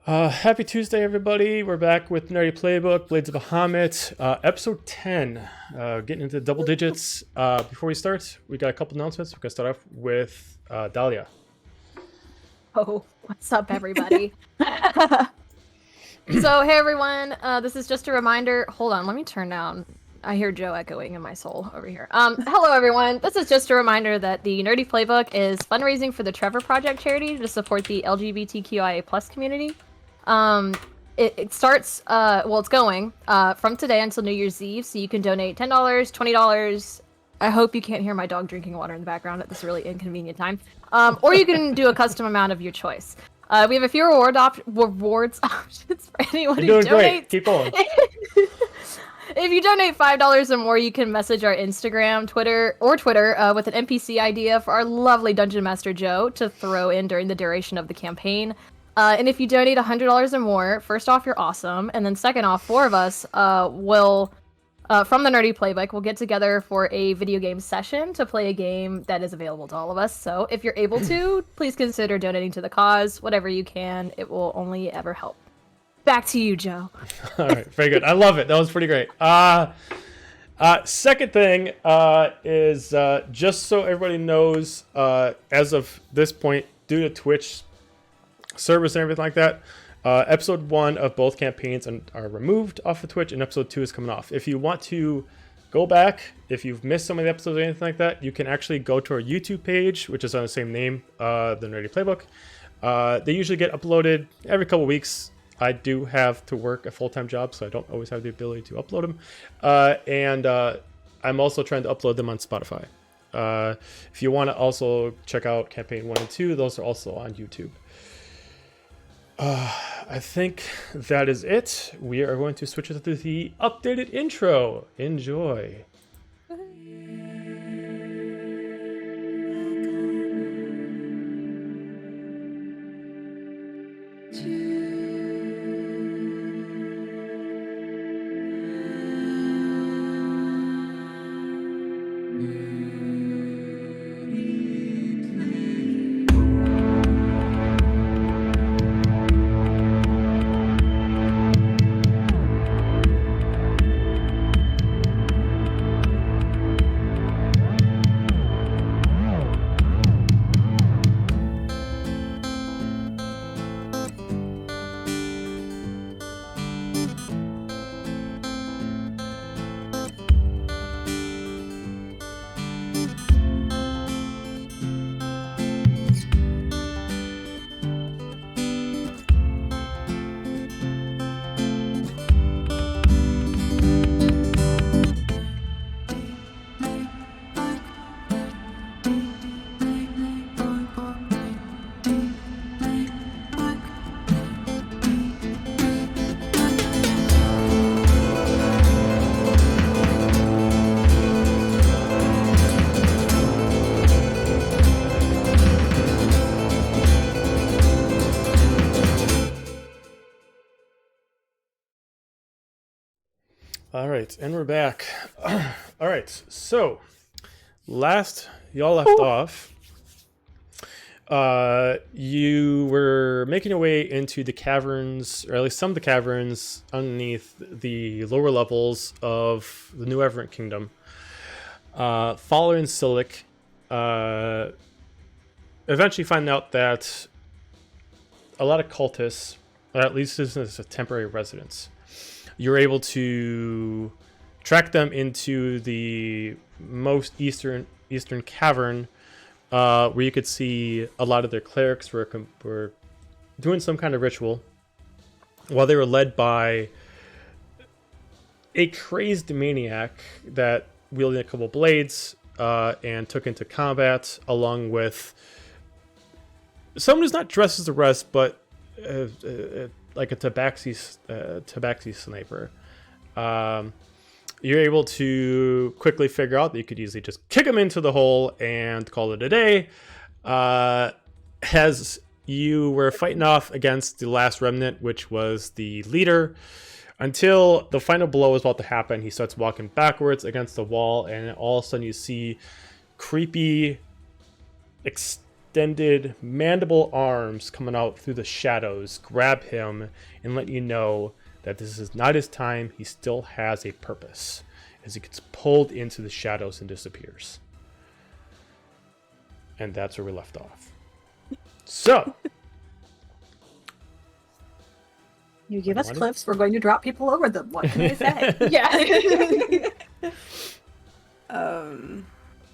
Happy Tuesday, everybody. We're back with Nerdy Playbook, Blades of Bahamut, episode 10, getting into double digits. Before we start, we got a couple announcements. We're going to start off with Dahlia. Oh, what's up, everybody? So, hey, everyone. This is just a reminder. Hold on, let me turn down. I hear Joe echoing in my soul over here. Hello, everyone. This is just a reminder that the Nerdy Playbook is fundraising for the Trevor Project charity to support the LGBTQIA+ community. It starts, it's going from today until New Year's Eve, so you can donate $10, $20. I hope you can't hear my dog drinking water in the background at this really inconvenient time. Or you can do a custom amount of your choice. We have a few rewards options for anyone who You're doing donates. great. Keep going. If you donate $5 or more, you can message our Instagram, Twitter with an NPC idea for our lovely Dungeon Master Joe to throw in during the duration of the campaign. And if you donate $100 or more, first off, you're awesome. And then second off, four of us will... from the Nerdy Playbook, we'll get together for a video game session to play a game that is available to all of us. So if you're able to, please consider donating to the cause. Whatever you can, it will only ever help. Back to you, Joe. All right, very good. I love it. That was pretty great. Second thing is just so everybody knows, as of this point, due to Twitch servers and everything like that, episode 1 of both campaigns are removed off of Twitch, and episode 2 is coming off. If you want to go back, if you've missed some of the episodes or anything like that, you can actually go to our YouTube page, which is on the same name, the Nerdy Playbook. They usually get uploaded every couple weeks. I do have to work a full-time job, so I don't always have the ability to upload them. And I'm also trying to upload them on Spotify. If you want to also check out campaign 1 and 2, those are also on YouTube. I think that is it. We are going to switch it to the updated intro. Enjoy. All right, and we're back. All right, so last y'all left off, you were making your way into the caverns, or at least some of the caverns underneath the lower levels of the New Everett Kingdom. Following Silic, eventually find out that a lot of cultists, or at least this is a temporary residence, you're able to track them into the most eastern cavern, where you could see a lot of their clerics were doing some kind of ritual, while they were led by a crazed maniac that wielded a couple blades and took into combat, along with someone who's not dressed as the rest, but like a tabaxi sniper. You're able to quickly figure out that you could easily just kick him into the hole and call it a day. As you were fighting off against the last remnant, which was the leader, until the final blow is about to happen, he starts walking backwards against the wall, and all of a sudden you see creepy extended mandible arms coming out through the shadows grab him and let you know that this is not his time. He still has a purpose as he gets pulled into the shadows and disappears. And that's where we left off. So, you give us cliffs, we're going to drop people over them. What can I say? Yeah.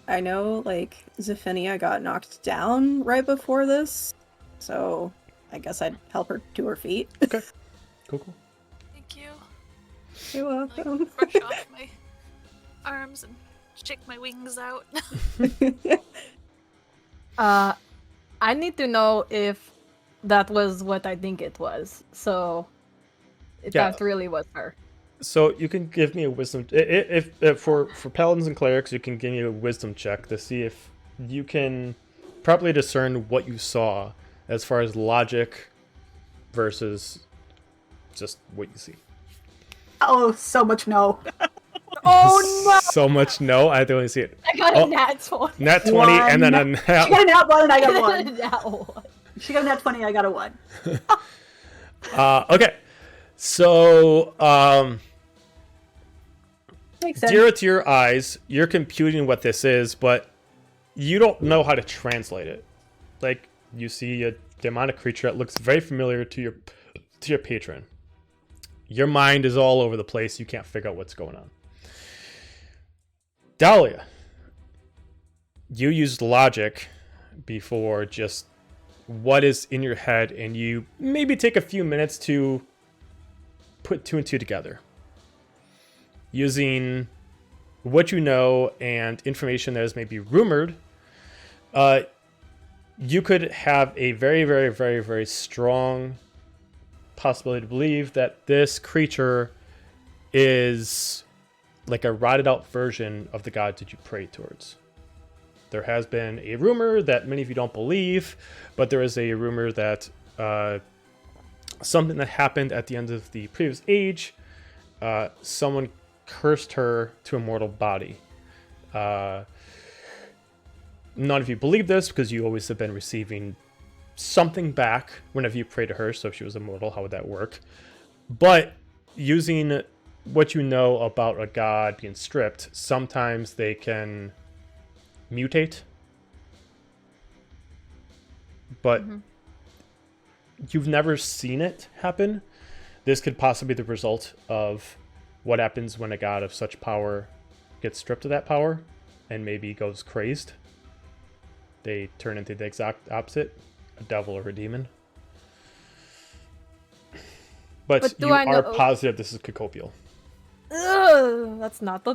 I know, like, Zephania got knocked down right before this, so I guess I'd help her to her feet. Okay. Cool. Thank you. You're welcome. Like, brush off my arms and shake my wings out. I need to know if that was what I think it was. So, if that really was her. So you can give me a wisdom. If for paladins and clerics, you can give me a wisdom check to see if you can properly discern what you saw as far as logic versus just what you see. Oh, so much no. Oh no! So much no. I don't see it. I got a nat 20. Nat 20 and then a She got a nat 1 and I got a 1. Nat 1. She got a nat 20, I got a 1. Okay. So, Makes sense. dear to your eyes, you're computing what this is, but you don't know how to translate it. Like, you see a demonic creature that looks very familiar to your patron. Your mind is all over the place. You can't figure out what's going on. Dahlia, you used logic before just what is in your head, and you maybe take a few minutes to put two and two together. Using what you know and information that is maybe rumored, you could have a very, very, very, very strong possibility to believe that this creature is like a rotted out version of the god that you pray towards. There has been a rumor that many of you don't believe, but there is a rumor that something that happened at the end of the previous age, someone cursed her to a mortal body. None of you believe this because you always have been receiving something back whenever you pray to her. So if she was immortal, how would that work? But using what you know about a god being stripped, sometimes they can mutate. But you've never seen it happen. This could possibly be the result of what happens when a god of such power gets stripped of that power and maybe goes crazed. They turn into the exact opposite, a devil or a demon. But you are positive this is Cacopial. Ugh, that's not the.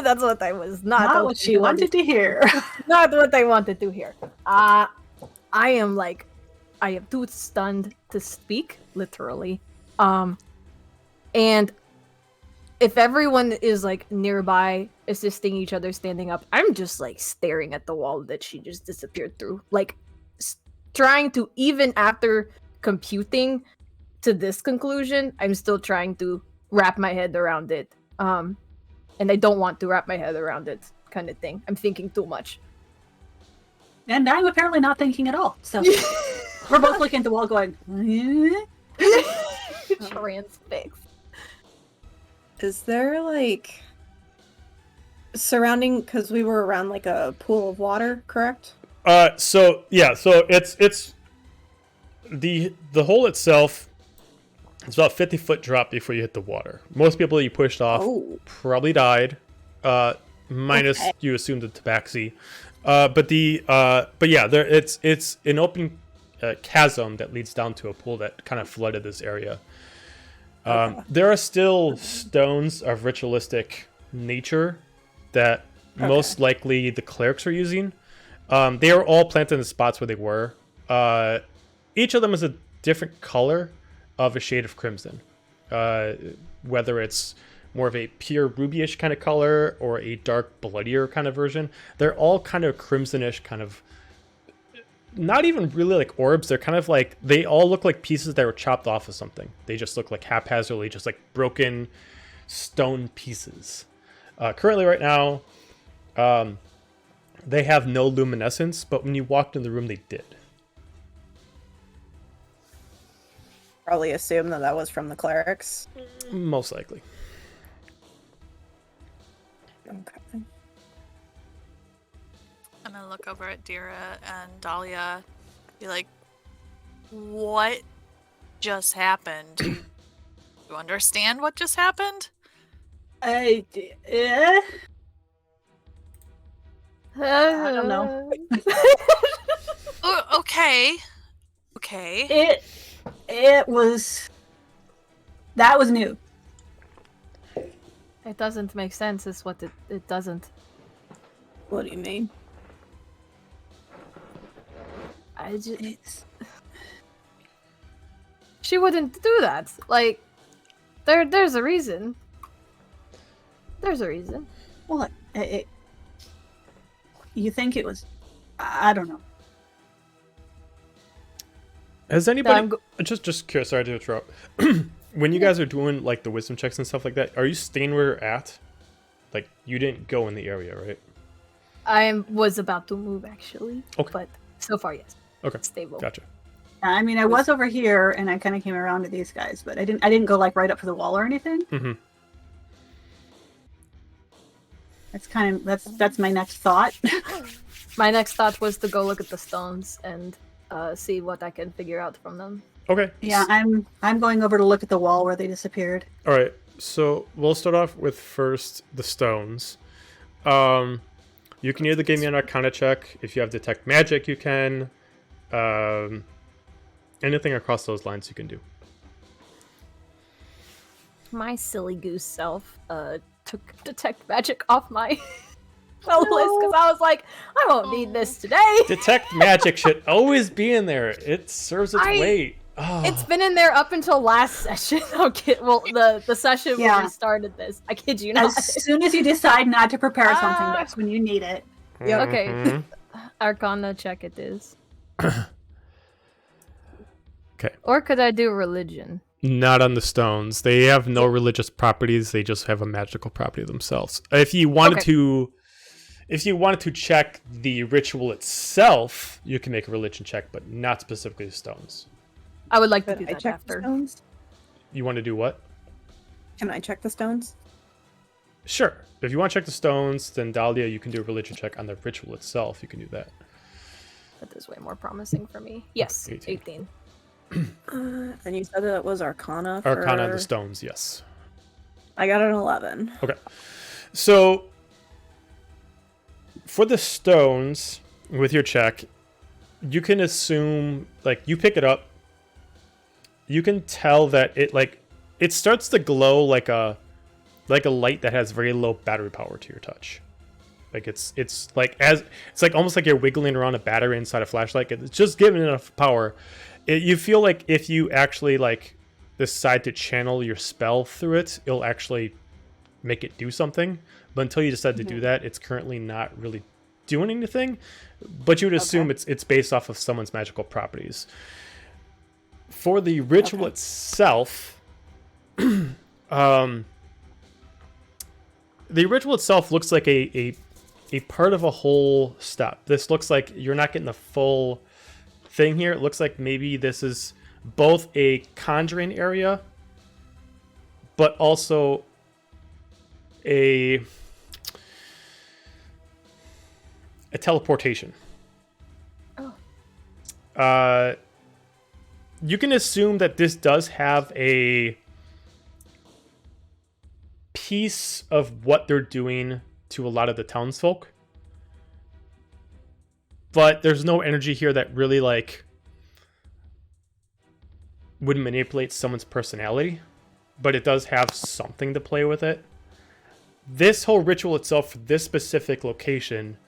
That's what I was Not what she wanted to hear. Not what I wanted to hear. I am too stunned to speak, literally. And if everyone is like nearby, assisting each other, standing up, I'm just like staring at the wall that she just disappeared through, like trying to, even after computing to this conclusion, I'm still trying to wrap my head around it. And I don't want to wrap my head around it, kind of thing. I'm thinking too much. And I'm apparently not thinking at all. So we're both looking at the wall going, Transfix. Is there, like, surrounding, because we were around, like, a pool of water, correct? So it's the hole itself. It's about 50-foot drop before you hit the water. Most people you pushed off probably died, minus you assumed the tabaxi. But yeah, it's an open chasm that leads down to a pool that kind of flooded this area. There are still stones of ritualistic nature that most likely the clerics are using. They are all planted in the spots where they were. Each of them is a different color of a shade of crimson. Whether it's more of a pure rubyish kind of color or a dark bloodier kind of version, they're all kind of crimsonish, kind of not even really like orbs. They're kind of like, they all look like pieces that were chopped off of something. They just look like haphazardly, just like broken stone pieces. Currently right now, they have no luminescence, but when you walked in the room, they did. Probably assume that was from the clerics. Most likely. Okay. I'm gonna look over at Dira and Dahlia. Be like, what just happened? Do you understand what just happened? I don't know. Oh, okay. Okay. It was... That was new. It doesn't make sense, is what it doesn't. What do you mean? I just... It's... She wouldn't do that. Like, there's a reason. There's a reason. What? You think it was... I don't know. Has anybody just curious? Sorry to interrupt. When you guys are doing like the wisdom checks and stuff like that, are you staying where you're at? Like you didn't go in the area, right? I was about to move actually, Okay. but so far yes. Okay, Stable. gotcha. I mean, I was over here, and I kind of came around to these guys, but I didn't go like right up to the wall or anything. Mm-hmm. That's my next thought. My next thought was to go look at the stones and see what I can figure out from them. Okay. Yeah, I'm going over to look at the wall where they disappeared. All right. So we'll start off with first the stones. You can either give me an Arcana check. If you have Detect Magic, you can. Anything across those lines you can do. My silly goose self took Detect Magic off my list because I was like, I won't need this today. Detect Magic should always be in there. It serves its weight. Oh. It's been in there up until last session. The session when we started this. I kid you not. As soon as you decide not to prepare something, that's when you need it. Yep. Okay. Mm-hmm. Arcana check it is. Okay. Or could I do religion? Not on the stones. They have no religious properties. They just have a magical property themselves. If you wanted to check the ritual itself, you can make a religion check, but not specifically the stones. I would like to Could do I that check after. the stones? You want to do what? Can I check the stones? Sure. If you want to check the stones, then Dahlia, you can do a religion check on the ritual itself. You can do that. That is way more promising for me. Yes, 18. And you said it was Arcana. Arcana on the stones, yes. I got an 11. Okay. So, for the stones, with your check, you can assume, like, you pick it up. You can tell that it starts to glow like a light that has very low battery power to your touch. Like it's like almost like you're wiggling around a battery inside a flashlight. It's just giving enough power. You feel like if you actually like decide to channel your spell through it, it'll actually make it do something. But until you decide to do that, it's currently not really doing anything. But you would assume it's based off of someone's magical properties. For the ritual itself, the ritual itself looks like a part of a whole step. This looks like you're not getting the full thing here. It looks like maybe this is both a conjuring area, but also a teleportation. Oh. You can assume that this does have a piece of what they're doing to a lot of the townsfolk, but there's no energy here that really like would manipulate someone's personality, but it does have something to play with it. This whole ritual itself for this specific location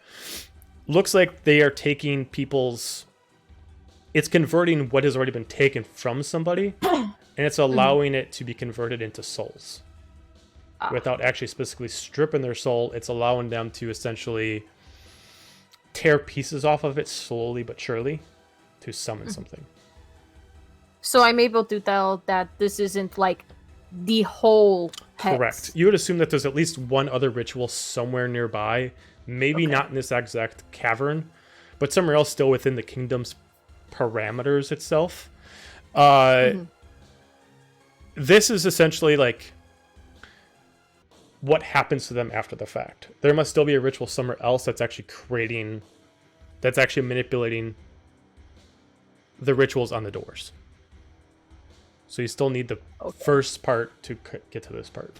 looks like they are taking it's converting what has already been taken from somebody and it's allowing it to be converted into souls. Without actually specifically stripping their soul, it's allowing them to essentially tear pieces off of it slowly but surely to summon something. So I'm able to tell that this isn't like the whole hex. Correct. You would assume that there's at least one other ritual somewhere nearby Maybe Okay. not in this exact cavern, but somewhere else still within the kingdom's parameters itself. This is essentially like what happens to them after the fact. There must still be a ritual somewhere else that's actually manipulating the rituals on the doors. So you still need the first part to get to this part.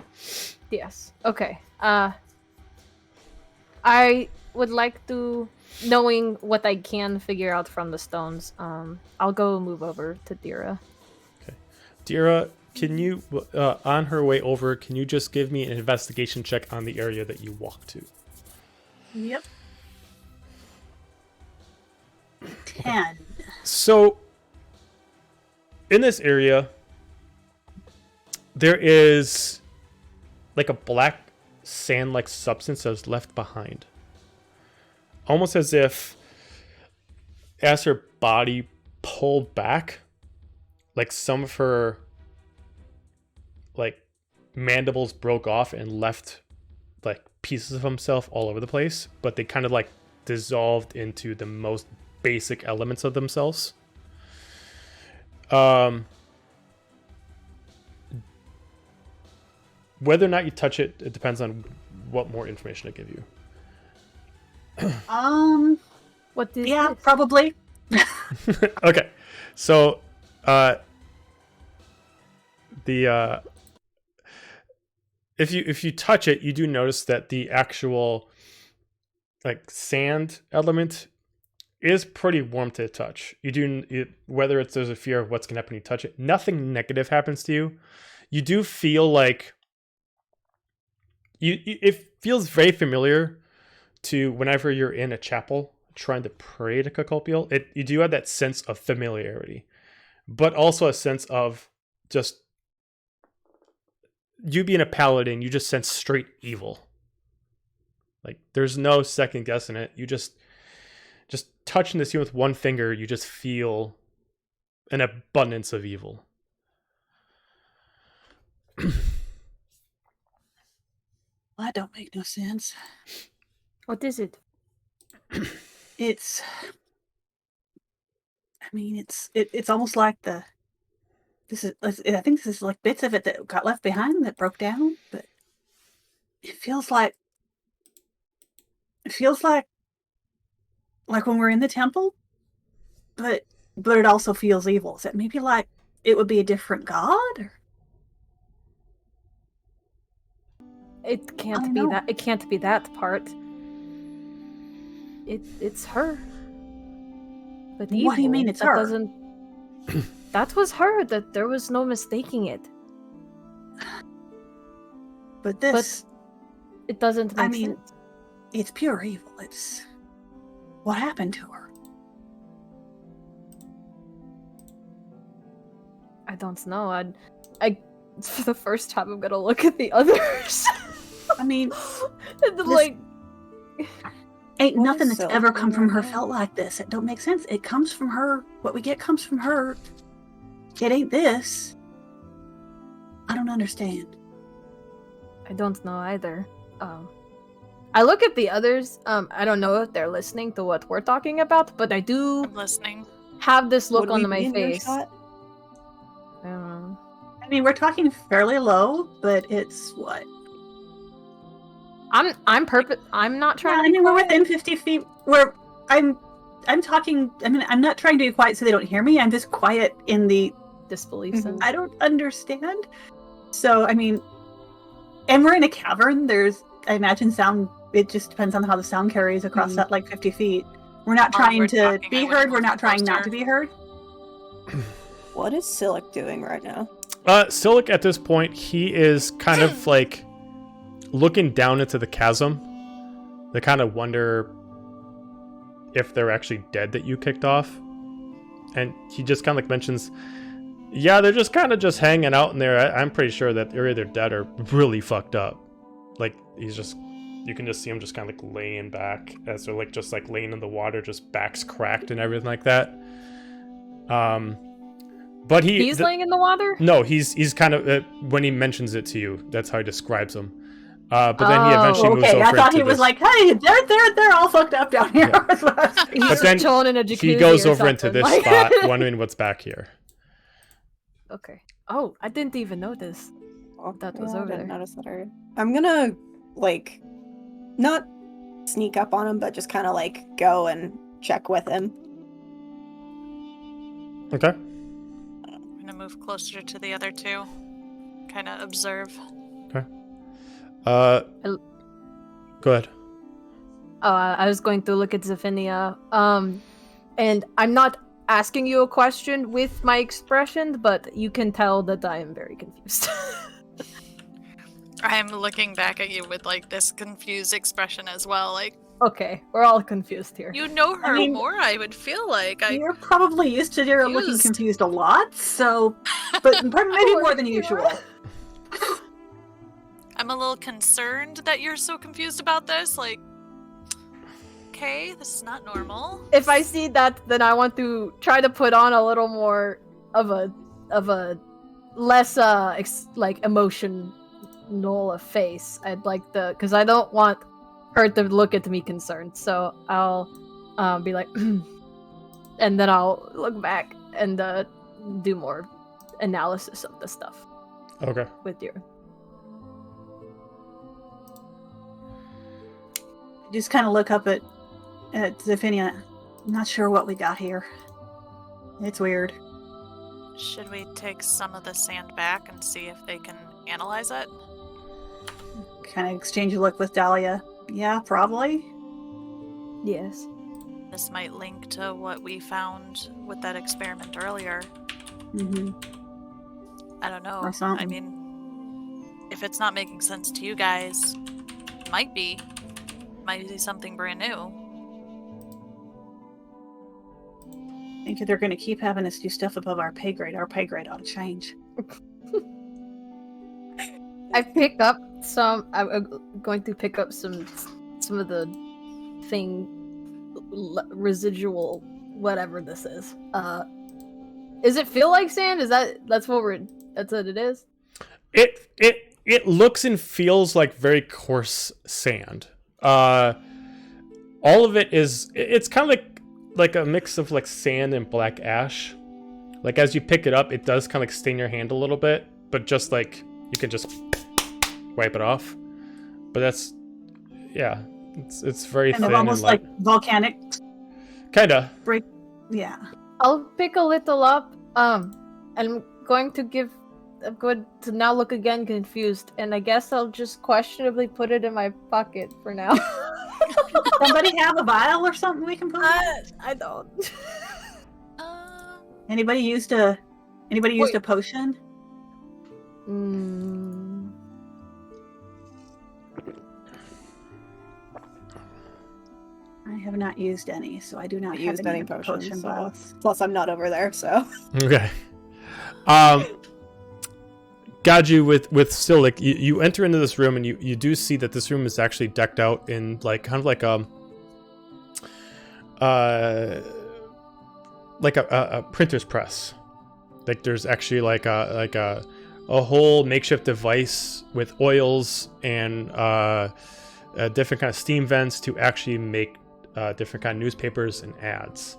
Yes. Okay. I would like to, knowing what I can figure out from the stones, I'll go move over to Dira. Dira, can you, on her way over, can you just give me an investigation check on the area that you walk to? Yep. 10. So, in this area, there is like a black sand-like substance that was left behind. Almost as if, as her body pulled back, like some of her like mandibles broke off and left like pieces of himself all over the place, but they kind of like dissolved into the most basic elements of themselves. Whether or not you touch it, it depends on what more information I give you. What is Yeah, this? probably. Okay, so if you touch it, you do notice that the actual like sand element is pretty warm to the touch. Whether there's a fear of what's gonna happen when you touch it, nothing negative happens to you. You do feel like it feels very familiar to whenever you're in a chapel trying to pray to Cacopial. You do have that sense of familiarity, but also a sense of just you being a paladin, you just sense straight evil. Like there's no second guessing it. You just touching this with one finger, you just feel an abundance of evil. Well, that don't make no sense. What is it? It's almost like I think this is like bits of it that got left behind that broke down, but it feels like when we're in the temple, but it also feels evil. Is it maybe like it would be a different god? Or? It can't be that. It can't be that part. It's her. But What do you mean it's that her? Doesn't. That was her. That there was no mistaking it. But this, It doesn't make I mean, sense. it's pure evil. It's what happened to her. I don't know. I for the first time I'm gonna look at the others. I mean, and like ain't What nothing is that's so ever come from her weird? felt like this. It don't make sense. It comes from her. What we get comes from her. It ain't this. I don't understand. I don't know either. I look at the others. I don't know if they're listening to what we're talking about, but I do I'm listening. have this look Would we on my be in face. earshot? I don't know. I mean, we're talking fairly low, but it's what? I'm not trying Yeah, to I be mean, we're quiet. within 50 feet. I'm talking. I mean, I'm not trying to be quiet so they don't hear me. I'm just quiet in the. Disbelief sense. I don't understand. So I mean, and we're in a cavern. There's, I imagine, sound. It just depends on how the sound carries across that like 50 feet. We're not While trying we're to talking, I be would heard. We're move not trying not closer. to be heard. What is Silic doing right now? Silic at this point, he is kind of like looking down into the chasm. They kind of wonder if they're actually dead that you kicked off. And he just kind of like mentions, yeah, they're just kind of just hanging out in there. I'm pretty sure that they're either dead or really fucked up. Like you can just see him just kind of like laying back as they're like just like laying in the water, just backs cracked and everything like that. But He's laying in the water? No, he's kind of when he mentions it to you, that's how he describes him. But then he eventually moves Okay, over I thought into he was this. like, "Hey, they're all fucked up down here." Yeah. He's But just then chilling in a jacuzzi he goes or over into something, this like- spot, wondering what's back here. Okay. Oh, I didn't even notice. That was over I didn't there. notice that already. I'm gonna like not sneak up on him, but just kind of like go and check with him. Okay. I'm gonna move closer to the other two. Kind of observe. Go ahead. I was going to look at Zephinia. And I'm not asking you a question with my expression, but you can tell that I am very confused. I'm looking back at you with like this confused expression as well. Like, Okay, we're all confused here. you know her mean, more, I would feel like. You're probably used to her looking Confused. confused a lot, so, but maybe more than usual. I'm a little concerned that you're so confused about this. Like, okay, this is not normal. If I see that, then I want to try to put on a little more of a less like emotional face. I'd like because I don't want her to look at me concerned. So I'll be like, and then I'll look back and do more analysis of the stuff Okay. with you. Just kind of look up at Zephinia. I'm not sure what we got here. It's weird. Should we take some of the sand back and see if they can analyze it? Kind of exchange a look with Dahlia. Yeah, probably. Yes. This might link to what we found with that experiment earlier. Mm-hmm. I don't know. Or something. I mean, if it's not making sense to you guys, might be. Might be something brand new. I think if they're going to keep having us do stuff above our pay grade ought to change. I pick up some. I'm going to pick up some of the residual whatever this is. Does it feel like sand? That's what it is? It looks and feels like very coarse sand. All of it it's kind of like a mix of like sand and black ash. Like as you pick it up, it does kind of like stain your hand a little bit, but just like you can just wipe it off. But that's it's very Kind thin of almost and light. like volcanic Kinda. break. Yeah. I'll pick a little up. I'm going to now look again confused, and I guess I'll just questionably put it in my pocket for now. Somebody have a vial or something we can put in? I don't. Anybody used a potion? I have not used any, so I do not have Used any potion potions, so. vials. Plus, I'm not over there, so. Okay. Gaju with Silik, you enter into this room and you do see that this room is actually decked out in like kind of like a printer's press. Like there's actually like a whole makeshift device with oils and different kind of steam vents to actually make different kind of newspapers and ads.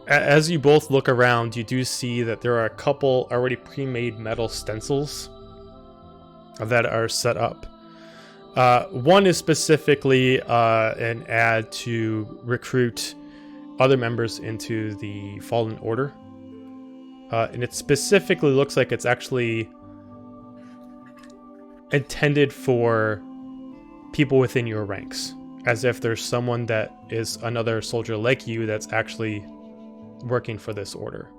As you both look around, you do see that there are a couple already pre-made metal stencils that are set up. One is specifically an ad to recruit other members into the Fallen Order. And it specifically looks like it's actually intended for people within your ranks. As if there's someone that is another soldier like you that's actually working for this order.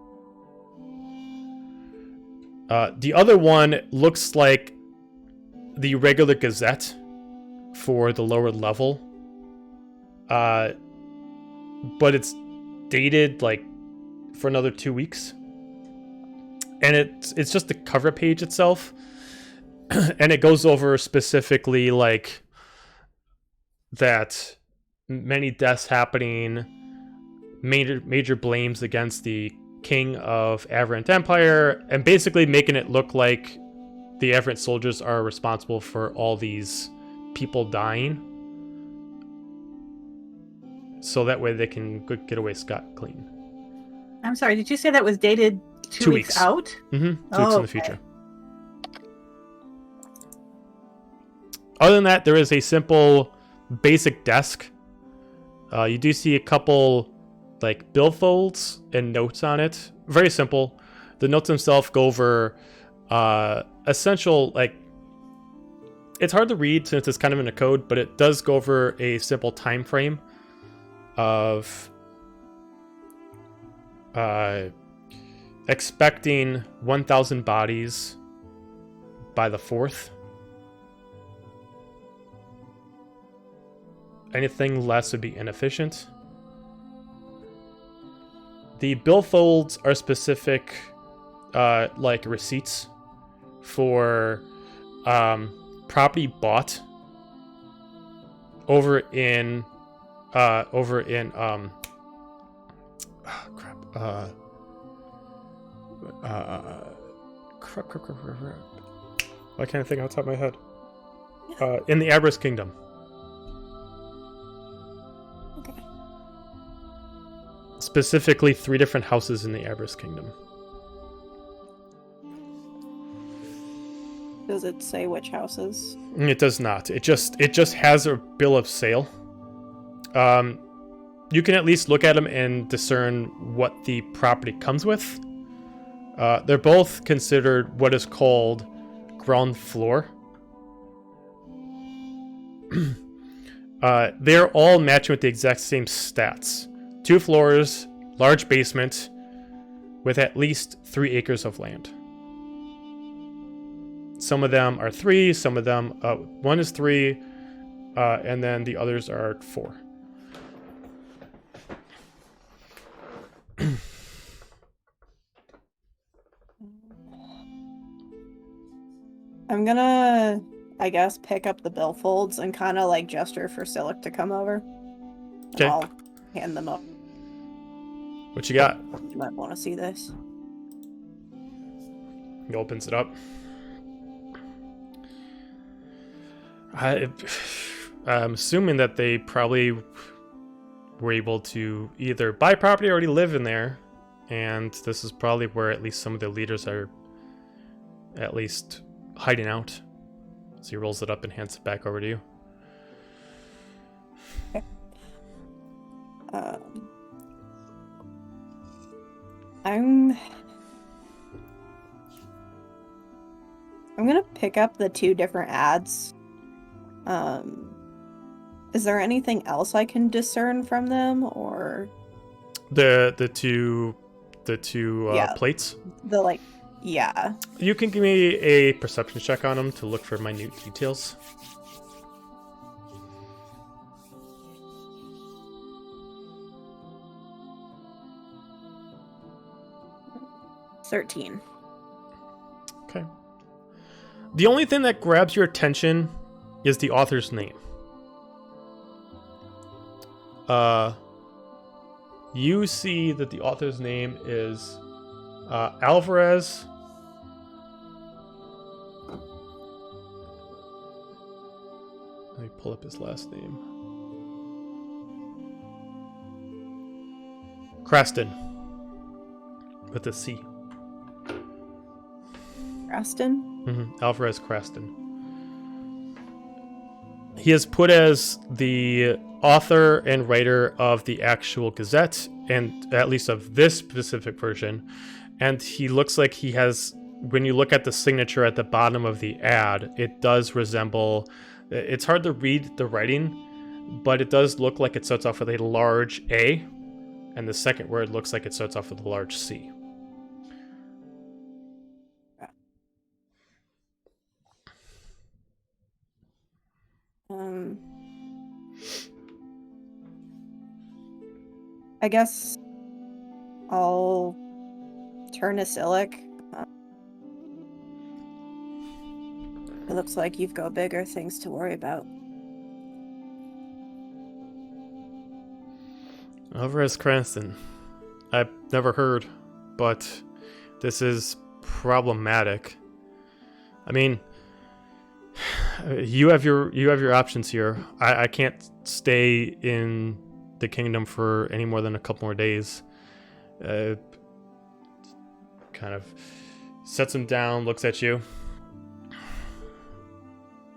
The other one looks like the regular Gazette for the lower level, but it's dated like for another 2 weeks, and it's just the cover page itself, and it goes over specifically like that many deaths happening, major blames against the king of Averant Empire, and basically making it look like the Averant soldiers are responsible for all these people dying, so that way they can get away scot-clean. I'm sorry, did you say that was dated 2 weeks out? Mm-hmm. 2 weeks in the Okay. future. Other than that, there is a simple basic desk. You do see a couple like billfolds and notes on it. Very simple. The notes themselves go over essential, like, it's hard to read since it's kind of in a code, but it does go over a simple time frame of expecting 1,000 bodies by the 4th. Anything less would be inefficient. The billfolds are specific, like receipts for property bought over in crap. Why can't I think off the top of my head? In the Aberys Kingdom. Okay. Specifically 3 different houses in the Aberys Kingdom. Does it say which houses? It does not. It just has a bill of sale. You can at least look at them and discern what the property comes with. They're both considered what is called ground floor. They're all matching with the exact same stats. 2 floors, large basement, with at least 3 acres of land. Some of them are 3, some of them, 1 is 3, and then the others are 4. I'm gonna, I guess, pick up the billfolds and kind of like gesture for Silic to come over. Okay. I'll hand them up. What you got? You might want to see this. He opens it up. I'm assuming that they probably were able to either buy property or already live in there, and this is probably where at least some of the leaders are at least hiding out. So he rolls it up and hands it back over to you. Okay. I'm gonna pick up the 2 different ads. Is there anything else I can discern from them, or The two Yeah. plates. Yeah. You can give me a perception check on them to look for minute details. $13. Okay. The only thing that grabs your attention is the author's name. You see that the author's name is Alvarez. Let me pull up his last name. Creston. With a C. Preston? Alvarez Creston. He is put as the author and writer of the actual Gazette, and at least of this specific version. And he looks like he has, when you look at the signature at the bottom of the ad, it does resemble, it's hard to read the writing, but it does look like it starts off with a large A, and the second word looks like it starts off with a large C. I guess I'll turn to Silic. It looks like you've got bigger things to worry about. Alvarez Cranston. I've never heard. but this is problematic. I mean, you have your options here. I can't stay in the kingdom for any more than a couple more days. Kind of sets him down, looks at you.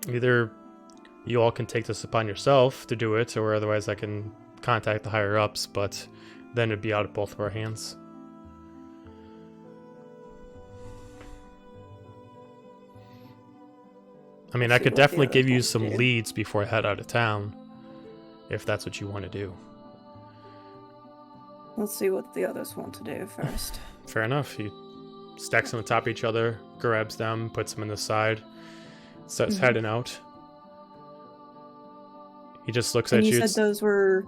Either you all can take this upon yourself to do it, or otherwise I can contact the higher ups, but then it'd be out of both of our hands. I mean, I could definitely give you some leads before I head out of town, if that's what you want to do. Let's see what the others want to do first. Fair enough. He stacks them on top of each other, grabs them, puts them in the side, starts heading out. He just looks at you. You said those were...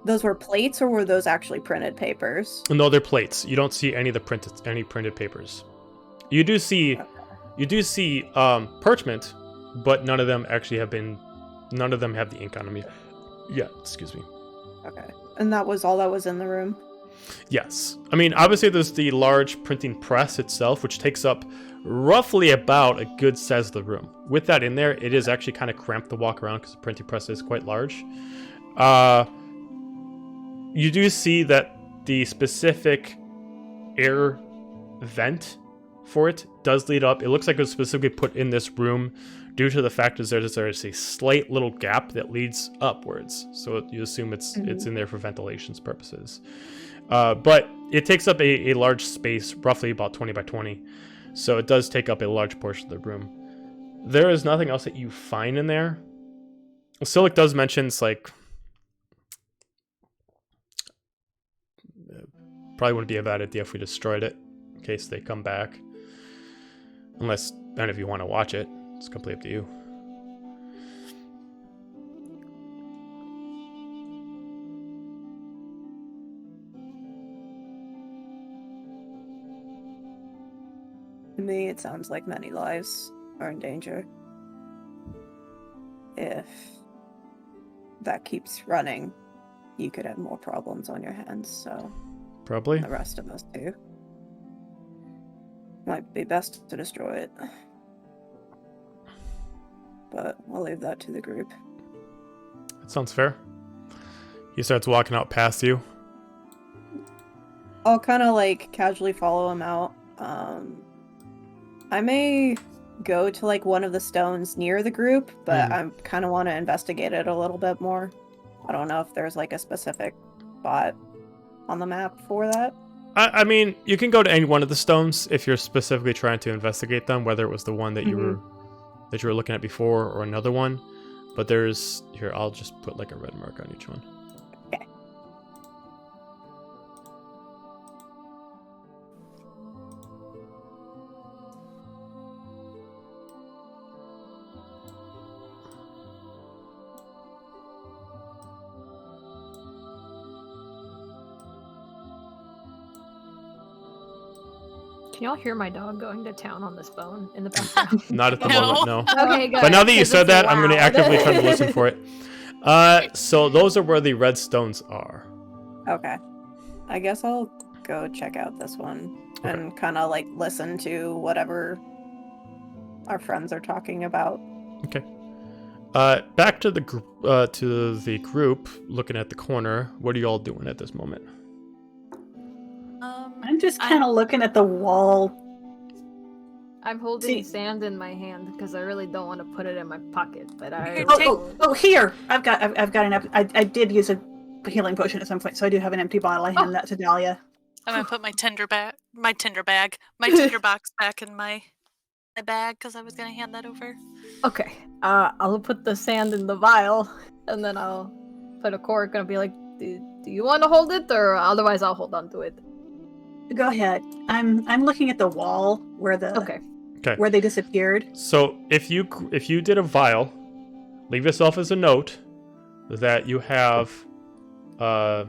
Those were plates, or were those actually printed papers? No, they're plates. You don't see any of the printed papers. You do see... Okay. You do see parchment, but none of them actually have been... None of them have the ink on them yet. Yeah, excuse me. Okay. And that was all that was in the room? Yes. I mean, obviously there's the large printing press itself, which takes up roughly about a good size of the room. With that in there, it is actually kind of cramped to walk around because the printing press is quite large. You do see that the specific air vent for it does lead up. It looks like it was specifically put in this room due to the fact that there's a slight little gap that leads upwards. So you assume it's in there for ventilation purposes. But it takes up a large space, roughly about 20 by 20. So it does take up a large portion of the room. There is nothing else that you find in there. Silic does mention it's like... Probably wouldn't be a bad idea if we destroyed it in case they come back. Unless any of you want to watch it. It's completely up to you. To me, it sounds like many lives are in danger. If that keeps running, you could have more problems on your hands, so... Probably. The rest of us do. Might be best to destroy it. But I'll leave that to the group. That sounds fair. He starts walking out past you. I'll kind of like casually follow him out. I may go to like one of the stones near the group, but I kind of want to investigate it a little bit more. I don't know if there's like a specific spot on the map for that. I mean, you can go to any one of the stones if you're specifically trying to investigate them, whether it was the one that you were looking at before or another one. But there's here, I'll just put like a red mark on each one. Okay. Can y'all hear my dog going to town on this phone in the background? Not at the moment, no. Okay, good. But now that you said that, I'm going to actively try to listen for it. So those are where the red stones are. Okay. I guess I'll go check out this one and kind of like listen to whatever our friends are talking about. Okay. Back to the group, looking at the corner. What are you all doing at this moment? I'm just kind of looking at the wall. I'm holding sand in my hand because I really don't want to put it in my pocket. But I here I've got an I did use a healing potion at some point, so I do have an empty bottle. I hand that to Dahlia. I'm gonna put my tinder box back in my bag because I was gonna hand that over. Okay. I'll put the sand in the vial, and then I'll put a cork and I'll be like, do you want to hold it, or otherwise I'll hold on to it. Go ahead. I'm looking at the wall where where they disappeared. So if you did a vial, leave yourself as a note that you have a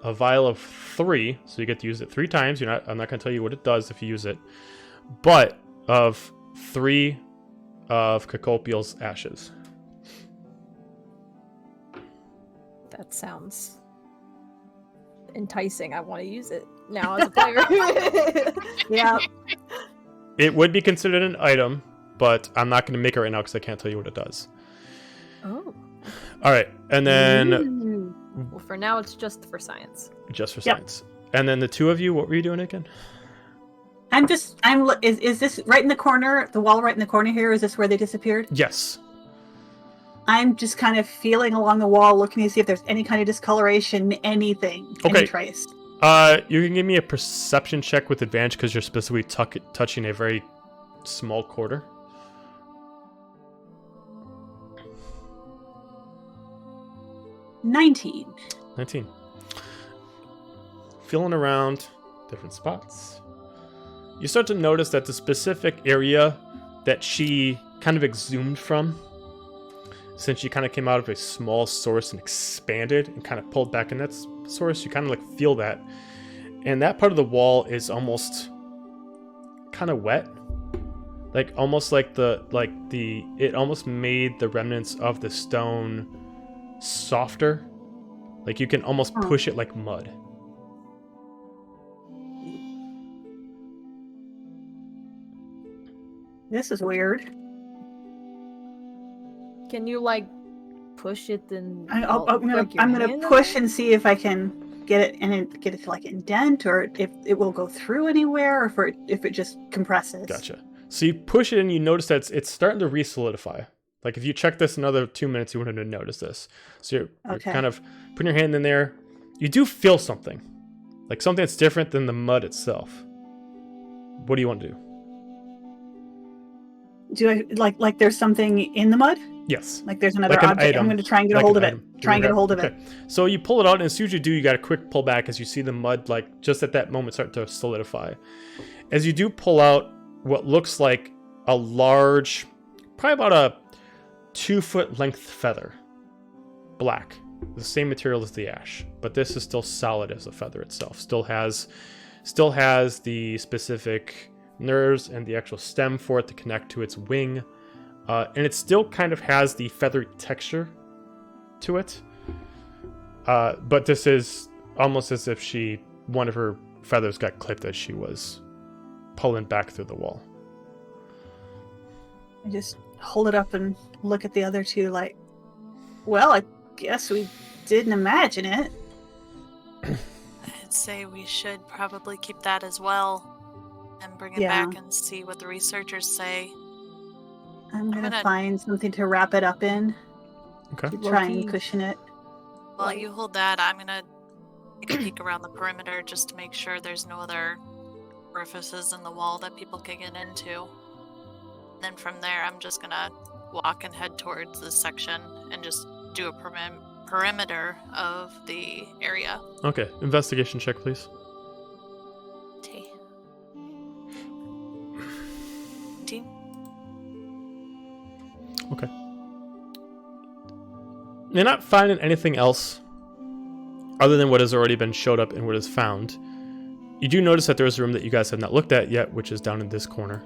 vial of 3, so you get to use it 3 times. I'm not going to tell you what it does if you use it, but of 3 of Cacopial's ashes. That sounds enticing. I want to use it. now as a player. Yeah. It would be considered an item, but I'm not going to make it right now because I can't tell you what it does. Oh. All right, and then Ooh. Well, for now, it's just for science. just for Yep. science. And then the two of you, what were you doing again? Is this right in the corner, the wall right in the corner here? Is this where they disappeared? Yes. I'm just kind of feeling along the wall, looking to see if there's any kind of discoloration, anything, any Okay. trace. You can give me a perception check with advantage because you're specifically touching a very small quarter. 19. 19. Feeling around different spots. You start to notice that the specific area that she kind of exhumed from, since she kind of came out of a small source and expanded and kind of pulled back in that source, you kind of like feel that. And that part of the wall is almost kind of wet. Like almost like it almost made the remnants of the stone softer. Like you can almost push it like mud. This is weird. Can you like push it and I'm like, your gonna hand in push there? and see if I can get it to like indent, or if it will go through anywhere, or if it just compresses. Gotcha. So you push it and you notice that it's starting to re-solidify. Like if you check this another 2 minutes, you wouldn't have noticed this. So you're Okay. kind of putting your hand in there. You do feel something. Like something that's different than the mud itself. What do you want to do? Do I like there's something in the mud? Yes. Like there's another Like an object. item. I'm going to try and get Like a hold an of it. item. Try and get a hold of it. Okay. So you pull it out, and as soon as you do, you got a quick pull back as you see the mud, like just at that moment, start to solidify. As you do pull out what looks like a large, probably about a 2-foot length feather, black, the same material as the ash, but this is still solid as the feather itself. Still has the specific nerves and the actual stem for it to connect to its wing. And it still kind of has the feathery texture to it. But this is almost as if one of her feathers got clipped as she was pulling back through the wall. I just hold it up and look at the other two like, well, I guess we didn't imagine it. I'd say we should probably keep that as well and bring it Yeah. back and see what the researchers say. I'm gonna gonna- find something to wrap it up in Okay. to try and Low-key. cushion it. While you hold that, I'm gonna take a peek around the perimeter just to make sure there's no other orifices in the wall that people can get into. Then from there, I'm just gonna walk and head towards this section and just do a perimeter of the area. Okay. Investigation check, please. T. Team. Okay. You're not finding anything else other than what has already been showed up and what is found. You do notice that there is a room that you guys have not looked at yet, which is down in this corner.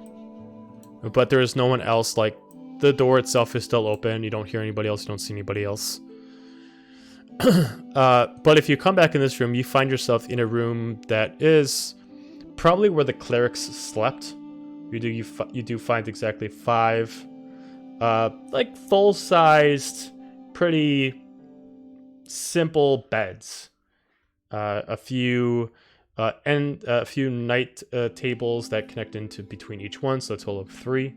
But there is no one else. Like, the door itself is still open. You don't hear anybody else. You don't see anybody else. But if you come back in this room, you find yourself in a room that is probably where the clerics slept. You do find exactly 5 like full-sized, pretty simple beds. A few night tables that connect into between each one, so a total of 3.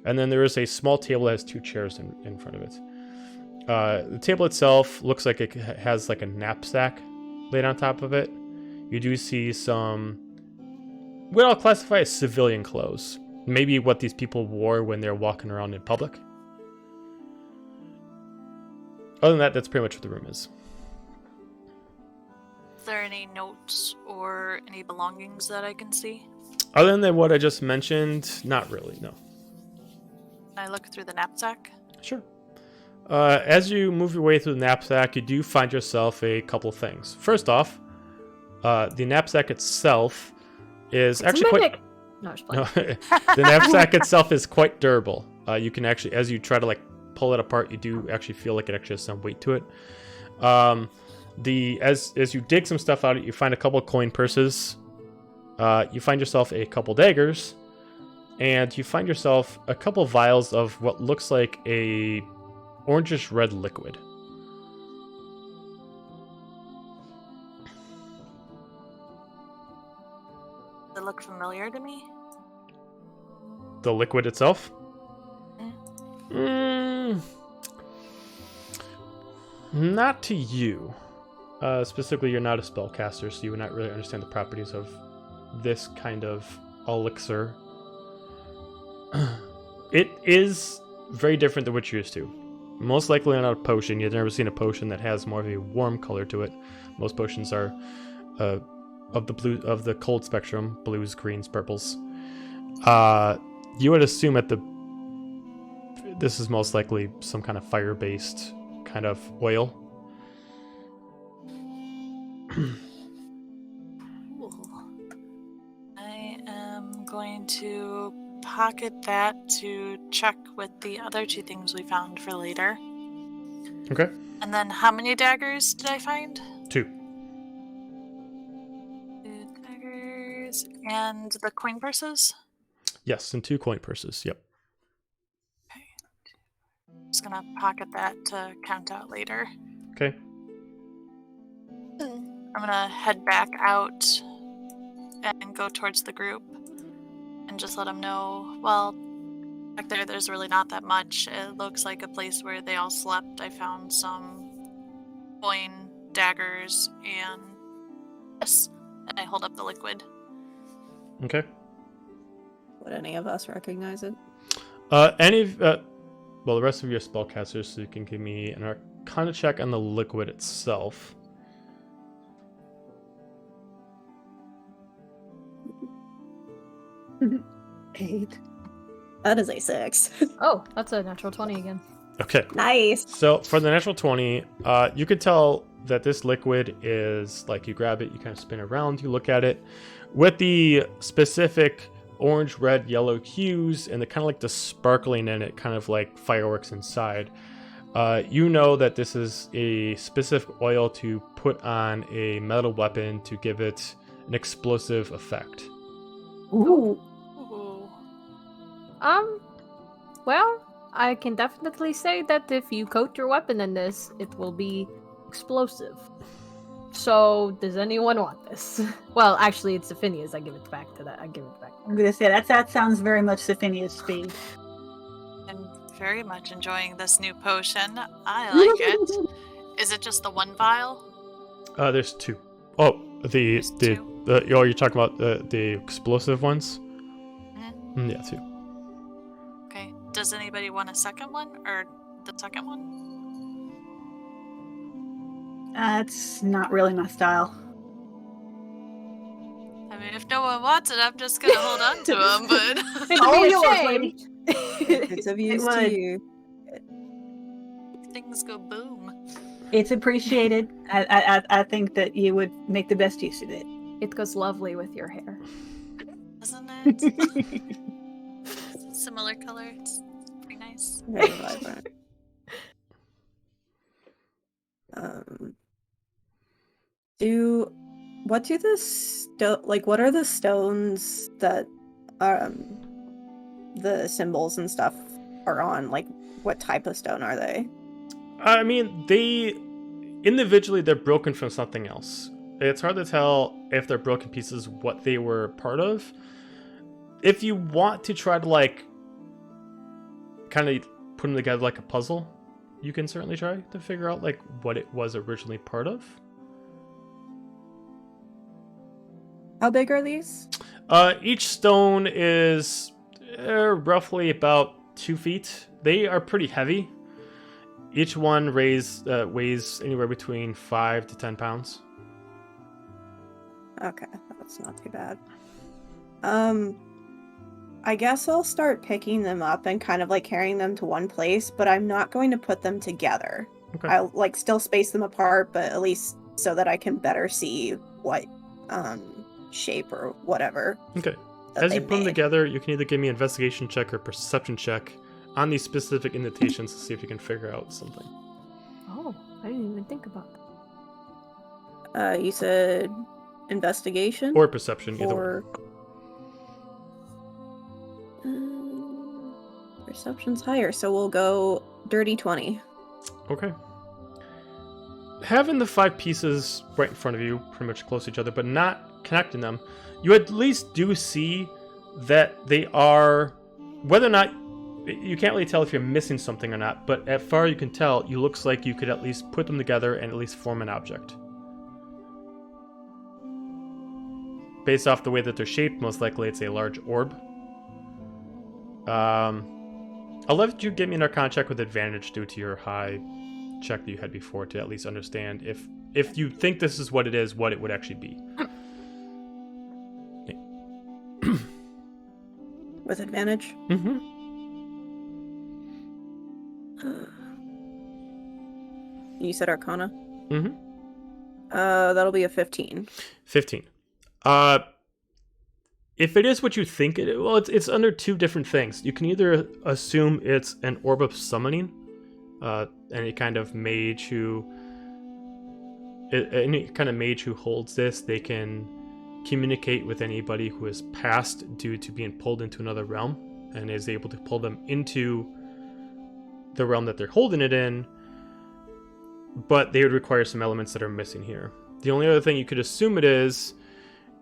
And then there is a small table that has 2 chairs in front of it. The table itself looks like it has like a knapsack laid on top of it. You do see some, what I'll classify as civilian clothes. Maybe what these people wore when they're walking around in public. Other than that, that's pretty much what the room is. Is there any notes or any belongings that I can see? Other than what I just mentioned, not really, no. Can I look through the knapsack? Sure. As you move your way through the knapsack, you do find yourself a couple things. First off, the knapsack itself is It's actually a quite... mimic. No, just No, playing. the knapsack itself is quite durable. You can actually, as you try to like pull it apart, you do actually feel like it actually has some weight to it. As you dig some stuff out, you find a couple coin purses. You find yourself a couple daggers, and you find yourself a couple vials of what looks like a orangish red liquid. Does it look familiar to me? The liquid itself? Not to you. Specifically, you're not a spellcaster, so you would not really understand the properties of this kind of elixir. It is very different than what you're used to. Most likely not a potion. You've never seen a potion that has more of a warm color to it. Most potions are of the cold spectrum, blues, greens, purples. You would assume this is most likely some kind of fire-based kind of oil. I am going to pocket that to check with the other two things we found for later. Okay. And then how many daggers did I find? 2. 2 daggers. And the coin purses? Yes, and 2 coin purses. Yep. Okay. Just gonna pocket that to count out later. Okay. I'm gonna head back out and go towards the group and just let them know, well, back there's really not that much. It looks like a place where they all slept. I found some coin, daggers, and yes, and I hold up the liquid. Okay. Would any of us recognize it? The rest of your spellcasters, so you can give me an Arcana check on the liquid itself. 8. That is a 6. Oh, that's a natural 20 again. Okay. Nice. So for the natural 20, you could tell that this liquid is like you grab it, you kind of spin around, you look at it with the specific orange, red, yellow hues and the kind of like the sparkling in it, kind of like fireworks inside. You know that this is a specific oil to put on a metal weapon to give it an explosive effect. Ooh. Ooh. Well, I can definitely say that if you coat your weapon in this, it will be explosive. So, does anyone want this? Well, actually, it's Sophinia's. I give it back to that. I'm gonna say that sounds very much Sophinia's speed. I'm very much enjoying this new potion. I like it. Is it just the one vial? There's 2. Oh, There's 2. you're talking about the explosive ones? Mhm. Yeah, 2. Okay. Does anybody want a second one or the second one? That's not really my style. I mean, if no one wants it, I'm just gonna hold on to them. But Oh, Be a yours, shame. lady. It's of use to would. you. things go boom. It's appreciated. I think that you would make the best use of it. It goes lovely with your hair. Doesn't it? It's a similar color. It's pretty nice. Very vibrant. What are the stones that the symbols and stuff are on? Like, what type of stone are they? I mean, individually they're broken from something else. It's hard to tell if they're broken pieces what they were part of. If you want to try to like kind of put them together like a puzzle, you can certainly try to figure out like what it was originally part of. How big are these? Each stone is roughly about 2 feet. They are pretty heavy. Each one weighs anywhere between 5 to 10 pounds. Okay, that's not too bad. I guess I'll start picking them up and kind of like carrying them to one place, but I'm not going to put them together. Okay. I'll like still space them apart, but at least so that I can better see what shape or whatever. Okay. that As they you put them made. together, you can either give me an investigation check or perception check on these specific indentations to see if you can figure out something. Oh, I didn't even think about You said investigation? Or perception, either or perception's higher, so we'll go dirty 20. one. Okay. Having the 5 pieces right in front of you, pretty much close to each other, but not connecting them, you at least do see that they are, whether or not, you can't really tell if you're missing something or not, but as far as you can tell, it looks like you could at least put them together and at least form an object. Based off the way that they're shaped, most likely it's a large orb. I'll let you give me an Arcana check with advantage due to your high check that you had before to at least understand if you think this is what it is, what it would actually be. With advantage? Mm-hmm. You said Arcana? Mm-hmm. That'll be a 15. 15. If it is what you think it is, well, it's under 2 different things. You can either assume it's an orb of summoning, any kind of mage who holds this, they can communicate with anybody who is passed due to being pulled into another realm and is able to pull them into the realm that they're holding it in, but they would require some elements that are missing here. The only other thing you could assume it is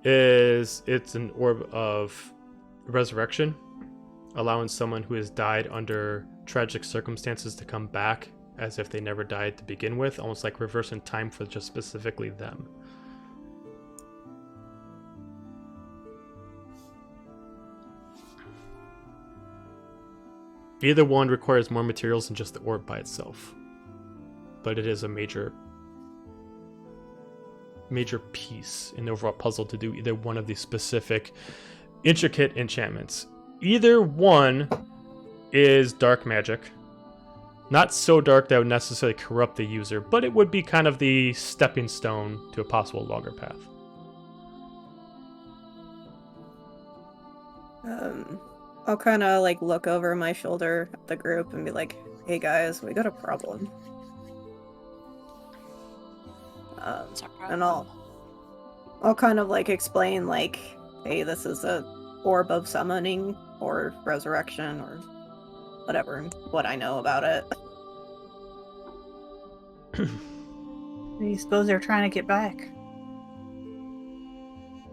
it's an orb of resurrection, allowing someone who has died under tragic circumstances to come back as if they never died to begin with, almost like reversing time for just specifically them. Either one requires more materials than just the orb by itself, but it is a major piece in the overall puzzle to do either one of these specific intricate enchantments. Either one is dark magic. Not so dark that would necessarily corrupt the user, but it would be kind of the stepping stone to a possible longer path. I'll kind of like look over my shoulder at the group and be like, "Hey guys, we got a problem." What's our And problem? I'll kind of like explain like, "Hey, this is a orb of summoning or resurrection or whatever, and what I know about it." I suppose they're trying to get back.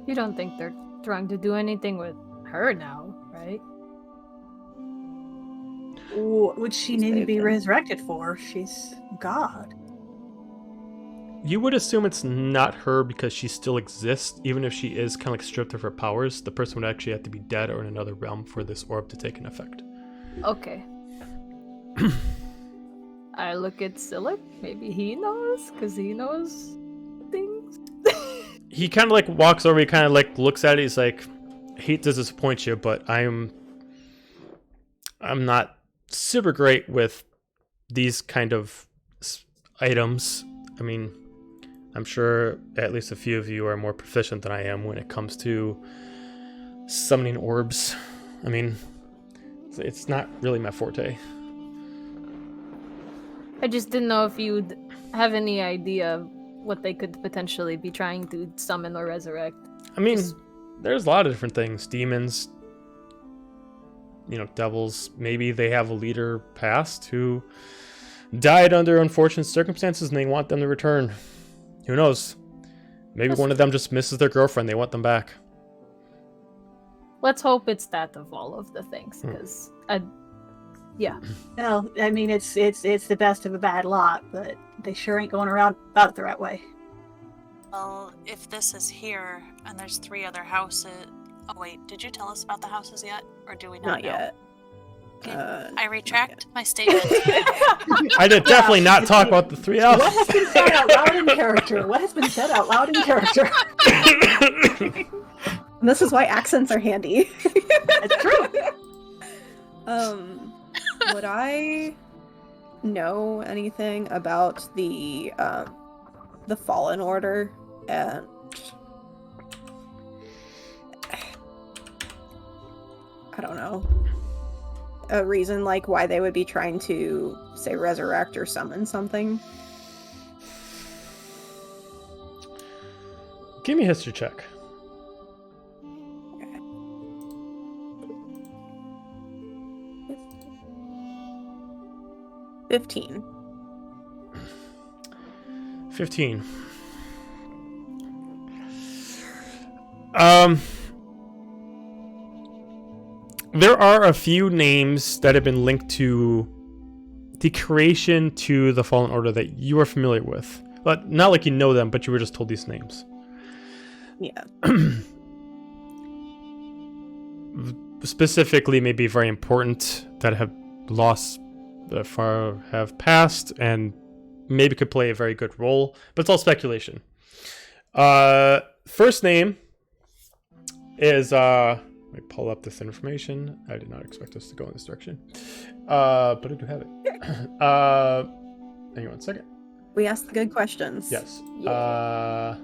You don't think they're trying to do anything with her now, right? What would she need to be resurrected for? She's God. You would assume it's not her because she still exists, even if she is kind of like stripped of her powers. The person would actually have to be dead or in another realm for this orb to take an effect. Okay. I look at Silic. Maybe he knows, because he knows things. He kind of like walks over, he kind of like looks at it, he's like, I hate to disappoint you, but I'm not super great with these kind of items. I mean, I'm sure at least a few of you are more proficient than I am when it comes to summoning orbs. I mean, it's not really my forte. I just didn't know if you'd have any idea what they could potentially be trying to summon or resurrect. I mean, there's a lot of different things. Demons, devils. Maybe they have a leader past who died under unfortunate circumstances and they want them to return. Who knows? Maybe one of them just misses their girlfriend. They want them back. Let's hope it's that of all of the things, because yeah. Well, I mean, it's the best of a bad lot, but they sure ain't going around about it the right way. Well, if this is here and there's 3 other houses. Oh wait, did you tell us about the houses yet, or do we not know? yet. Okay. I retract my statement. I did definitely not talk about the 3 houses. What has been said out loud in character? What has been said out loud in character? And this is why accents are handy. It's true. Would I know anything about the Fallen Order and I don't know, a reason like why they would be trying to say resurrect or summon something? Give me a history check. Okay. 15. 15. There are a few names that have been linked to the creation to the Fallen Order that you are familiar with. But not like you know them, but you were just told these names. Yeah. Specifically, maybe very important that have lost, have passed, and maybe could play a very good role. But it's all speculation. First name is let me pull up this information. I did not expect us to go in this direction, but I do have it. Hang on one second. We asked the good questions. Yes. Yeah.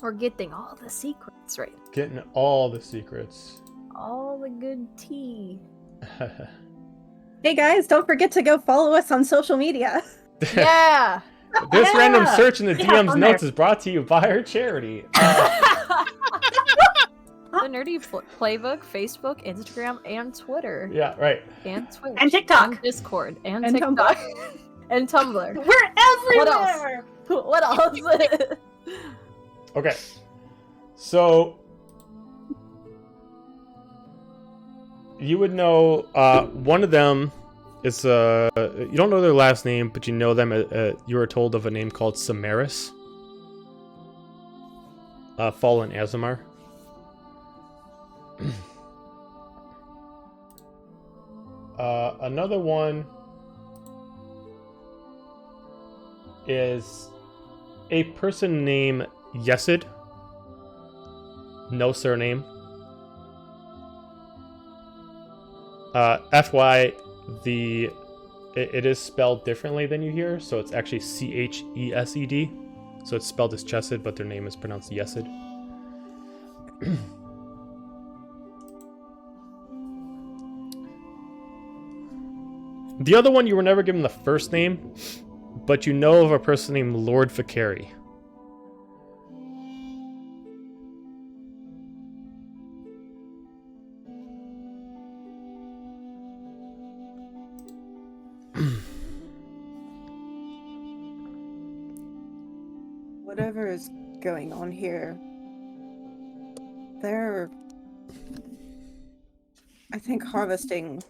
We're getting all the secrets, right? Getting all the secrets. All the good tea. Hey guys, don't forget to go follow us on social media. Yeah. This Yeah! random search in the Yeah, DM's on notes there. is brought to you by our charity. The Nerdy Playbook, Facebook, Instagram, and Twitter. Yeah, right. And Twitch. And TikTok. And Discord. And And TikTok. Tumblr. And Tumblr. We're What else? everywhere. What else? Okay. So you would know one of them is you don't know their last name, but you know them. You were told of a name called Samaris. Fallen Azamar. Another one is a person named Yesid. No surname. FY, it is spelled differently than you hear, so it's actually Chesed. So it's spelled as Chesed, but their name is pronounced Yesid. The other one, you were never given the first name, but you know of a person named Lord Vakari. Whatever is going on here, they're, I think, harvesting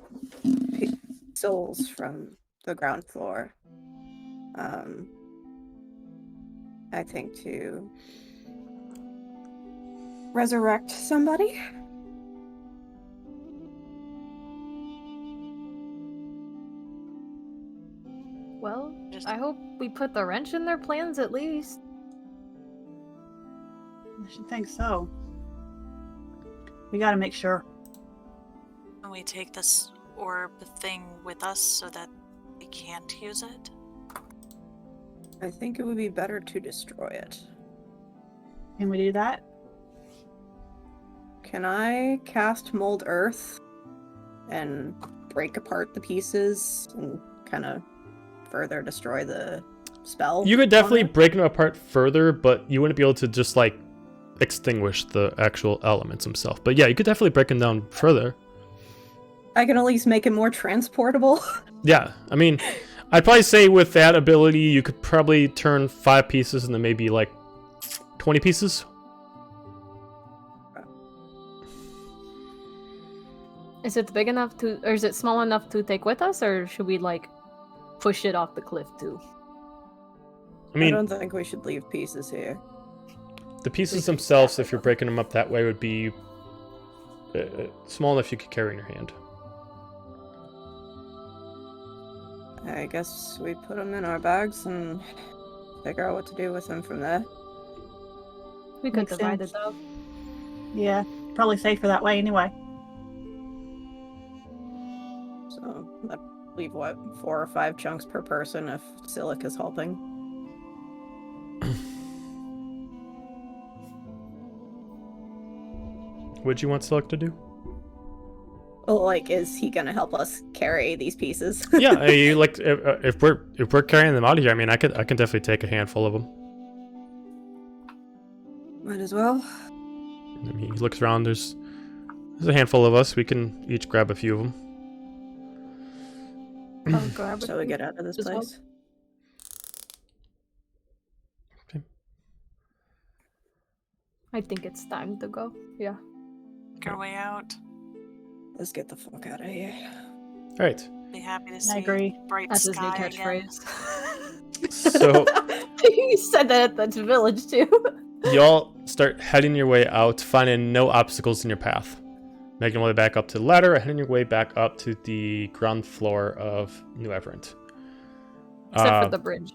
souls from the ground floor. I think to resurrect somebody. Well, I hope we put the wrench in their plans at least. I should think so. We gotta make sure. Can we take this orb thing with us so that we can't use it? I think it would be better to destroy it. Can we do that? Can I cast Mold Earth and break apart the pieces and kind of further destroy the spell? You could definitely on it? break them apart further, but you wouldn't be able to just like extinguish the actual elements themselves. But yeah, you could definitely break them down further. I can at least make it more transportable. Yeah, I mean, I'd probably say with that ability, you could probably turn 5 pieces into maybe like 20 pieces. Is it big enough to, or is it small enough to take with us, or should we like push it off the cliff too? I mean, don't think we should leave pieces here. the pieces themselves, if you're breaking them up that way, would be small enough you could carry in your hand. I guess we put them in our bags and figure out what to do with them from there. We could Makes divide sense. it up. Yeah, probably safer that way anyway. So that leave what, 4 or 5 chunks per person if Silic is helping. Would you want Select to do? Well, like, is he gonna help us carry these pieces? Yeah, like if we're carrying them out of here, I mean, I can definitely take a handful of them. Might as well. I mean, he looks around. There's a handful of us. We can each grab a few of them. I'll grab Shall we get out of this as well. place? I think it's time to go. Yeah. Make our way out. Let's get the fuck out of here. All right. Be happy to see I agree. bright That's his new sky again. catchphrase. So You said that at the village too. y'all start heading your way out, finding no obstacles in your path. Making your way back up to the ladder, heading your way back up to the ground floor of New Everett. Except for the bridge,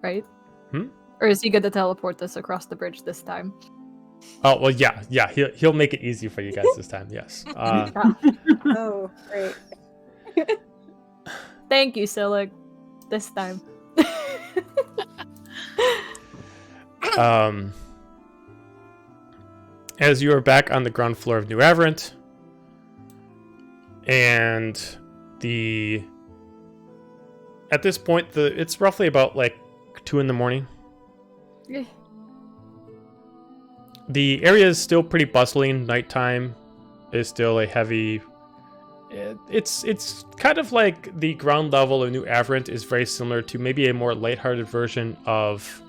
right? Hmm? Or is he going to teleport us across the bridge this time? Oh well, yeah. He'll make it easy for you guys this time. Yes. Oh, great. Thank you, Silik. This time. As you are back on the ground floor of New Everett, and at this point, it's roughly about like 2 a.m. Yeah. The area is still pretty bustling. Nighttime is still a heavy. It's kind of like the ground level of New Everett is very similar to maybe a more lighthearted version of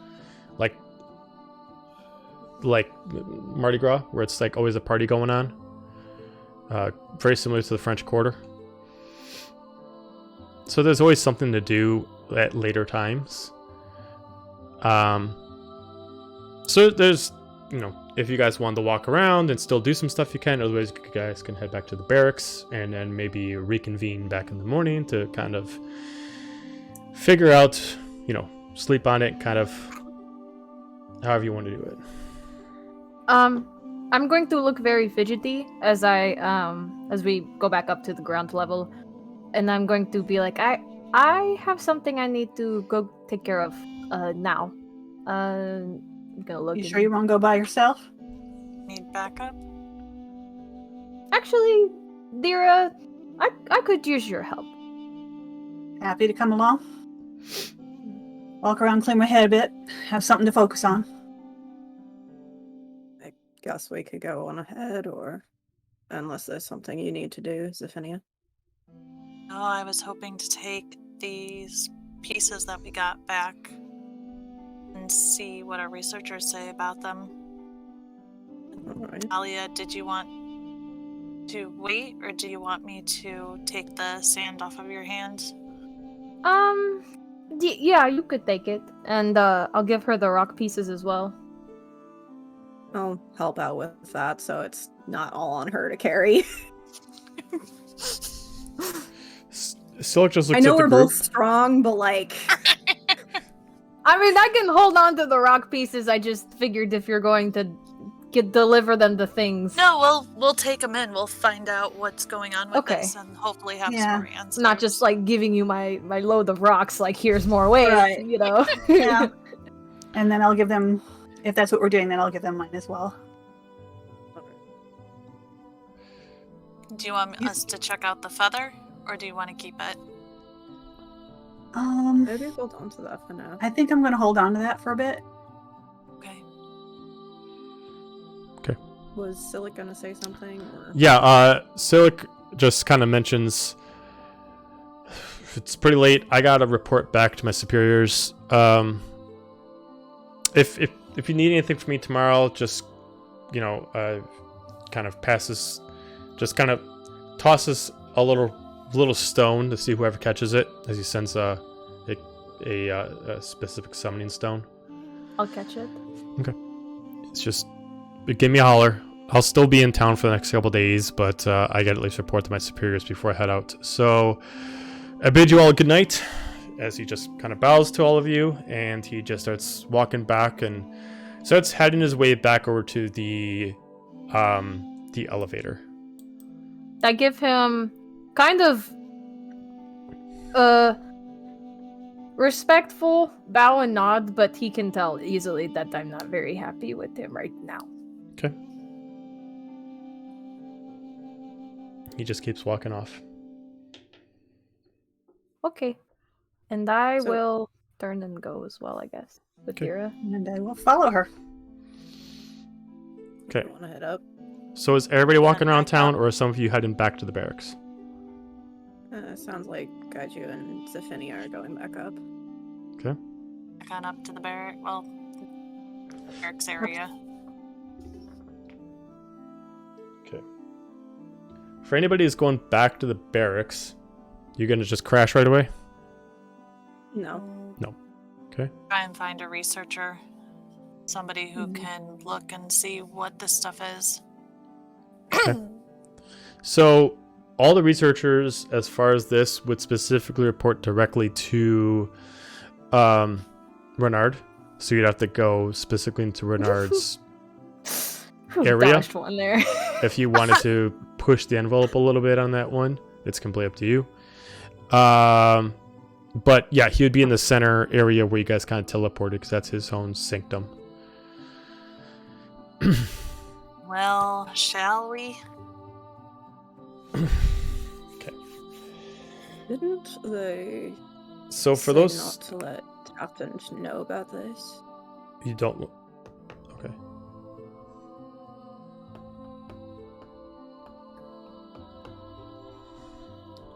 like Mardi Gras, where it's like always a party going on. Very similar to the French Quarter. So there's always something to do at later times. So there's, if you guys want to walk around and still do some stuff, you can. Otherwise, you guys can head back to the barracks and then maybe reconvene back in the morning to kind of figure out, sleep on it, kind of however you want to do it. I'm going to look very fidgety as we go back up to the ground level, and I'm going to be like, I have something I need to go take care of now. I'm gonna look. You sure you won't go by yourself? Need backup? Actually, Dira, I could use your help. Happy to come along? Walk around, clear my head a bit, have something to focus on. I guess we could go on ahead, or unless there's something you need to do, Zephania. Oh, I was hoping to take these pieces that we got back and see what our researchers say about them. Alright. Talia, did you want to wait, or do you want me to take the sand off of your hands? Yeah, you could take it, and I'll give her the rock pieces as well. I'll help out with that, so it's not all on her to carry. Silk just looks I know at the we're group. both strong, but like... I mean, I can hold on to the rock pieces. I just figured if you're going to deliver them to things. No, we'll take them in. We'll find out what's going on with this, and hopefully have some more answers. Not just like giving you my load of rocks. Like, here's more weight. Right. Yeah. And then I'll give them, if that's what we're doing, then I'll give them mine as well. Do you want us to check out the feather, or do you want to keep it? Maybe hold on to that for now. I think I'm going to hold on to that for a bit. Okay. Was Silik gonna say something? Or... Yeah, Silik just kind of mentions it's pretty late. I gotta report back to my superiors. If you need anything from me tomorrow, just kind of passes, just kind of tosses a little stone to see whoever catches it, as he sends a specific summoning stone. I'll catch it. Okay. It's just give me a holler. I'll still be in town for the next couple days, but I gotta at least report to my superiors before I head out. So I bid you all a good night, as he just kind of bows to all of you, and he just starts walking back and starts heading his way back over to the elevator. I give him kind of respectful bow and nod, but he can tell easily that I'm not very happy with him right now. Okay. He just keeps walking off. Okay. And I So- will turn and go as well, I guess, with Okay. Dira. And I will follow her. Okay. I want to head up. So is everybody walking around back town, up. or are some of you heading back to the barracks? Sounds like Gaiju and Zafini are going back up. Okay. I gone up to the barracks area. Okay. For anybody who's going back to the barracks, you're gonna just crash right away? No. Okay. Try and find a researcher. Somebody who can look and see what this stuff is. So all the researchers, as far as this, would specifically report directly to Renard. So you'd have to go specifically into Renard's area. Dodged one there. If you wanted to push the envelope a little bit on that one, it's completely up to you. But yeah, he would be in the center area where you guys kind of teleported, because that's his own sanctum. Well, shall we? Okay. Didn't they So for say those not to let Captain know about this? you don't. Okay.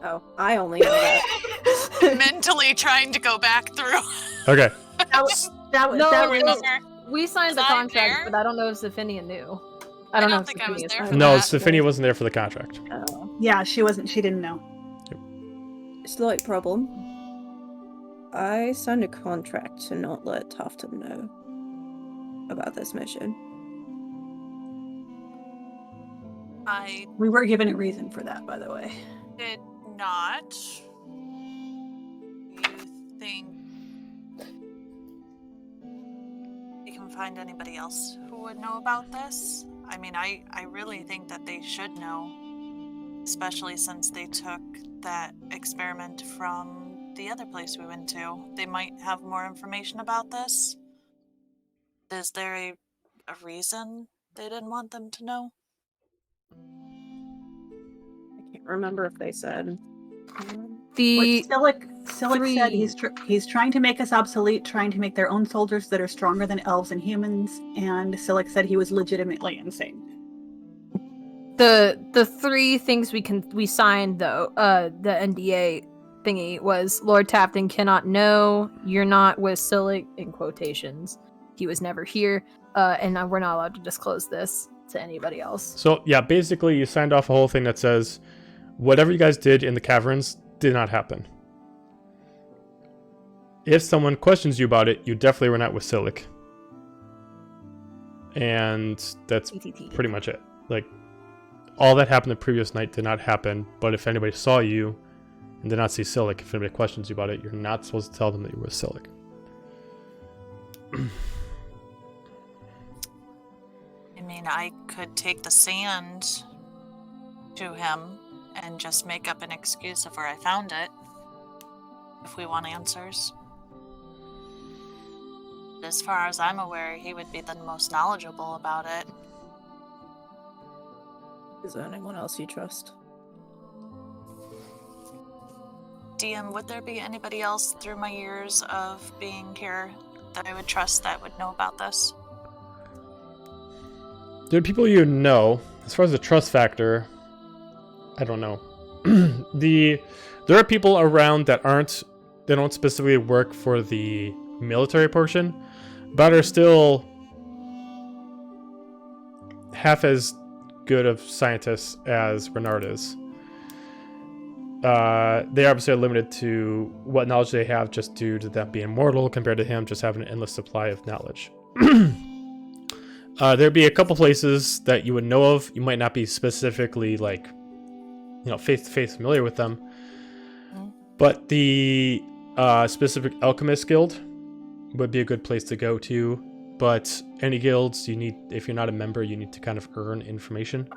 Oh, I only know that. Mentally trying to go back through. Okay. That was No, that we- was We signed Was the I contract, there? but I don't know if Zaffinia knew. I know don't if think I was Zaffinia there is for No, that. Stephanie wasn't there for the contract. Oh. yeah, she wasn't. She didn't know. Slight problem. I signed a contract to not let Tofton know about this mission. I We were given a reason for that, by the way. did not. You think you can find anybody else who would know about this? I mean, I really think that they should know, especially since they took that experiment from the other place we went to. They might have more information about this. Is there a reason they didn't want them to know? I can't remember if they said. What The Silic said, three- he's trying to make us obsolete, trying to make their own soldiers that are stronger than elves and humans, and Silic said he was legitimately insane. the three things we signed though, the NDA thingy was Lord Tafton cannot know, you're not with Silic in quotations. He was never here, and we're not allowed to disclose this to anybody else. So yeah, basically you signed off a whole thing that says whatever you guys did in the caverns did not happen. If someone questions you about it, you definitely were not with Silic. And that's TTT. pretty much it. Like, all that happened the previous night did not happen, but if anybody saw you and did not see Silic, if anybody questions you about it, you're not supposed to tell them that you were with Silic. I mean, I could take the sand to him and just make up an excuse of where I found it, if we want answers. As far as I'm aware, he would be the most knowledgeable about it. Is there anyone else you trust? DM, would there be anybody else through my years of being here that I would trust that would know about this? There are people you know. As far as the trust factor, I don't know. There are people around that they don't specifically work for the military portion, but are still half as good of scientists as Renard is. They are obviously limited to what knowledge they have just due to them being mortal compared to him just having an endless supply of knowledge. There'd be a couple places that you would know of. You might not be specifically face-to-face familiar with them. But the specific Alchemist Guild would be a good place to go to. But any guilds, if you're not a member, you need to kind of earn information.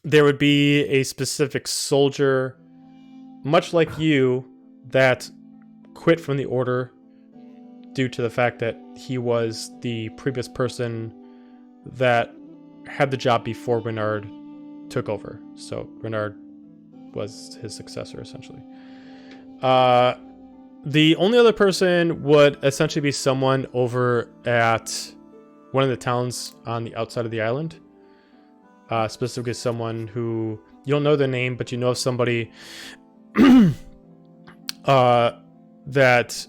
There would be a specific soldier, much like you, that quit from the order due to the fact that he was the previous person that had the job before Renard took over. So Renard was his successor, essentially. The only other person would essentially be someone over at one of the towns on the outside of the island. Specifically someone who, you don't know their name, but you know somebody that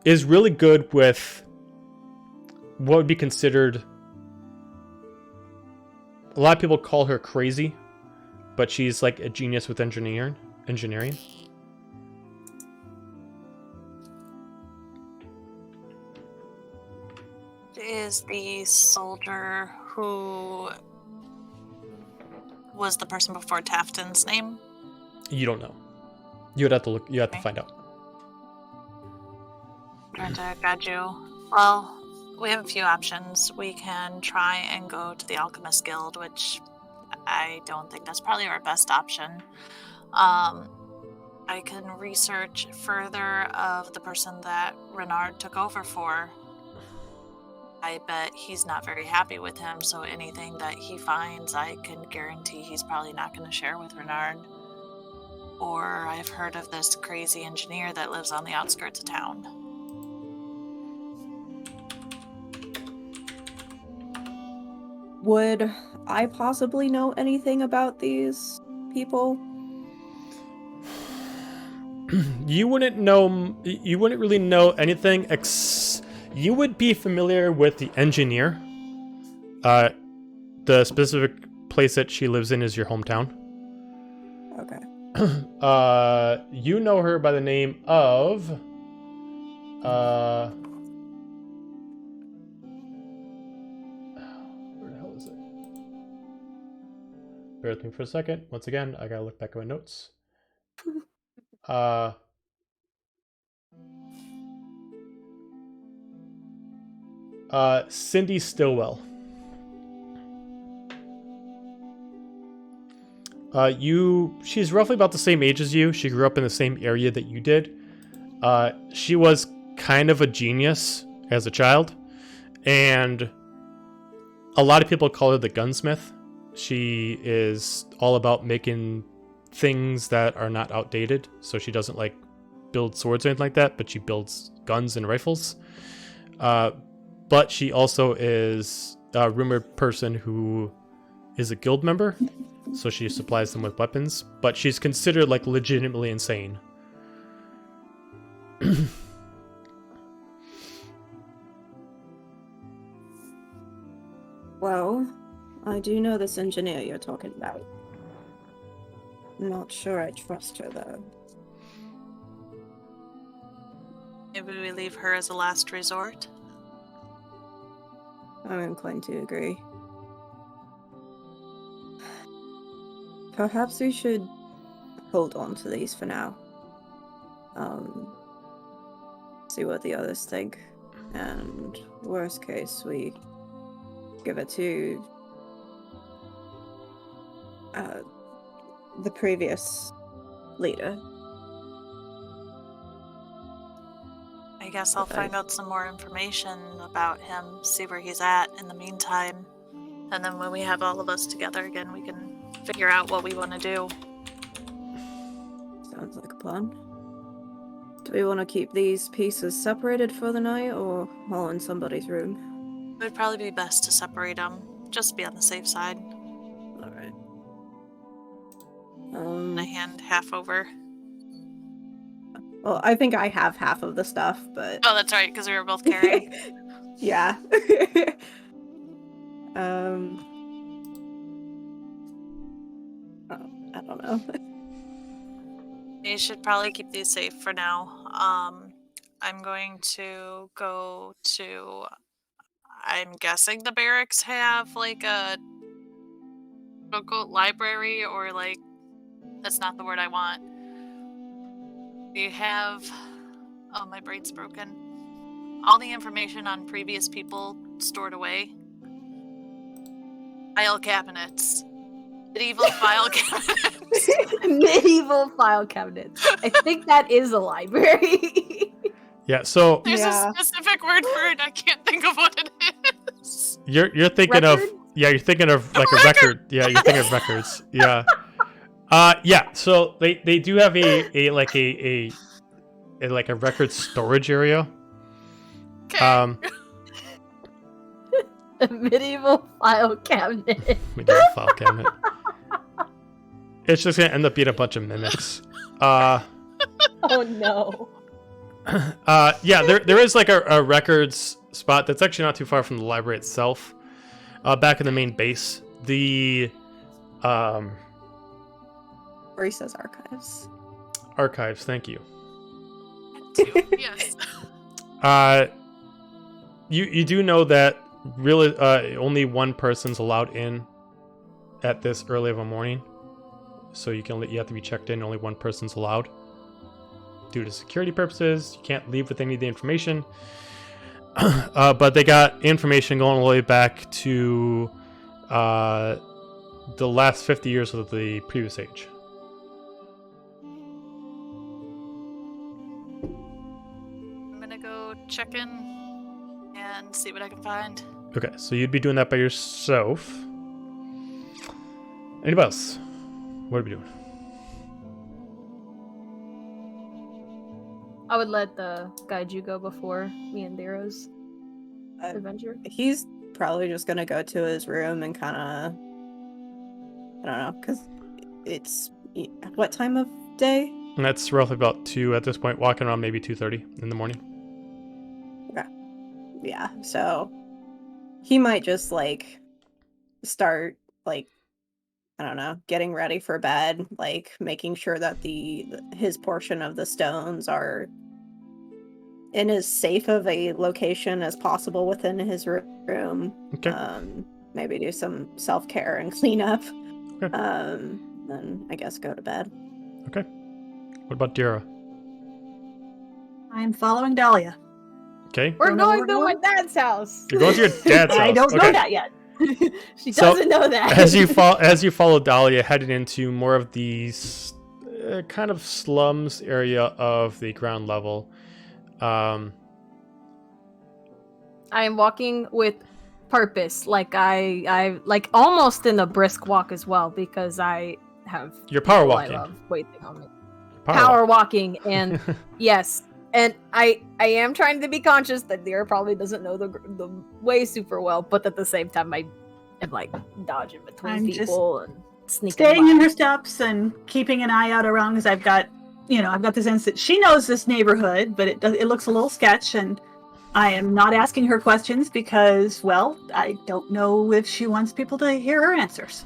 is really good with what would be considered, a lot of people call her crazy, but she's like a genius with engineering. Is the soldier who was the person before Tafton's name? You don't know. You would have to look. You have to find out. Got you. Well, we have a few options. We can try and go to the Alchemist Guild, which I don't think that's probably our best option. I can research further of the person that Renard took over for. I bet he's not very happy with him, so anything that he finds, I can guarantee he's probably not going to share with Renard. Or I've heard of this crazy engineer that lives on the outskirts of town. Would I possibly know anything about these people? You wouldn't know. You wouldn't really know anything. You would be familiar with the engineer. The specific place that she lives in is your hometown. Okay. You know her by the name of. Where the hell is it? Bear with me for a second. Once again, I gotta look back at my notes. Cindy Stillwell. She's roughly about the same age as you. She grew up in the same area that you did. She was kind of a genius as a child, and a lot of people call her the gunsmith. She is all about making things that are not outdated, so she doesn't like build swords or anything like that, but she builds guns and rifles. But she also is a rumored person who is a guild member, so she supplies them with weapons, but she's considered like legitimately insane. Well, I do know this engineer you're talking about. Not sure I trust her, though. Maybe we leave her as a last resort? I'm inclined to agree. Perhaps we should hold on to these for now. See what the others think. And worst case, we give it to the previous leader. I guess I'll find out some more information about him, see where he's at in the meantime. And then when we have all of us together again, we can figure out what we want to do. Sounds like a plan. Do we want to keep these pieces separated for the night, or all in somebody's room? It would probably be best to separate them, just to be on the safe side. Alright. I hand half over. Well, I think I have half of the stuff, but... Oh, that's right, because we were both carrying. Yeah. I don't know. You should probably keep these safe for now. I'm going to go to... I'm guessing the barracks have, like, a quote-unquote library, or, like... That's not the word I want. Do you have... Oh, my brain's broken. All the information on previous people stored away? File cabinets. Medieval file cabinets. Medieval file cabinets. I think that is a library. Yeah, so... There's a specific word for it, I can't think of what it is. You're thinking Record? of you're thinking of like a record. Yeah, you're thinking of records. Yeah. Yeah. So they do have a record storage area. Okay. A medieval file cabinet. Medieval file cabinet. It's just gonna end up being a bunch of mimics. Oh no. Yeah, there is like a records spot that's actually not too far from the library itself. Back in the main base. The Or he says archives. archives, thank you. Yes. You do know that really only one person's allowed in at this early of a morning. So you have to be checked in, only one person's allowed. Due to security purposes, you can't leave with any of the information. But they got information going all the way back to the last 50 years of the previous age. I'm gonna go check in and see what I can find. Okay, so you'd be doing that by yourself. Anybody else? What are we doing? I would let the Gaiju go before me and Darrow's adventure. He's probably just gonna go to his room and kind of, I don't know, because it's what time of day? And that's roughly about 2 at this point, walking around maybe 2:30 in the morning. Okay. Yeah, so he might just like start like, I don't know, getting ready for bed, like making sure that his portion of the stones are in as safe of a location as possible within his room. Okay. Maybe do some self-care and clean up. Okay. Then I guess go to bed. Okay. What about Dira? I'm following Dahlia. Okay. We're Don't know going where to we're my going? dad's house. You're going to your dad's house. I don't okay. know that yet. She So, doesn't know that. as you follow Dahlia, heading into more of these kind of slums area of the ground level. I am walking with purpose, like I like almost in a brisk walk as well, because I have You're power people walking. I love waiting on me. Power Power walk. walking, and yes, and I am trying to be conscious that Deer probably doesn't know the way super well, but at the same time I am like dodging between I'm just people and sneaking Staying by. in her steps and keeping an eye out around because I've got the sense that she knows this neighborhood, but it looks a little sketch, and I am not asking her questions because, well, I don't know if she wants people to hear her answers.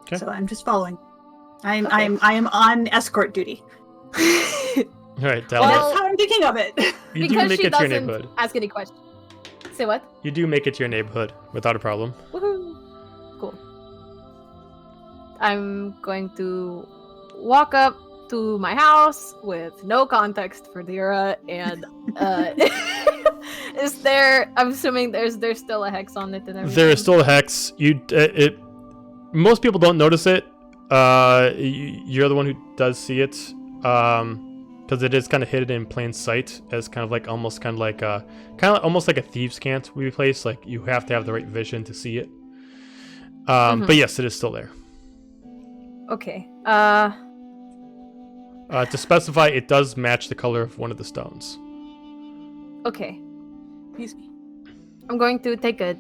Okay. So I'm just following. I am on escort duty. All right, And Dahlia. Well, that's how I'm thinking of it. You do because make she it to your doesn't neighborhood. ask any questions. Say what? You do make it to your neighborhood without a problem. Woohoo! Cool. I'm going to walk up to my house with no context for Dira, and is there? I'm assuming there's still a hex on it and everything. There is still a hex. Most people don't notice it. You're the one who does see it, because it is kind of hidden in plain sight, as kind of almost like a thieves' cant we place. Like you have to have the right vision to see it. But yes, it is still there. Okay. To specify, it does match the color of one of the stones. Okay. Excuse me. I'm going to take a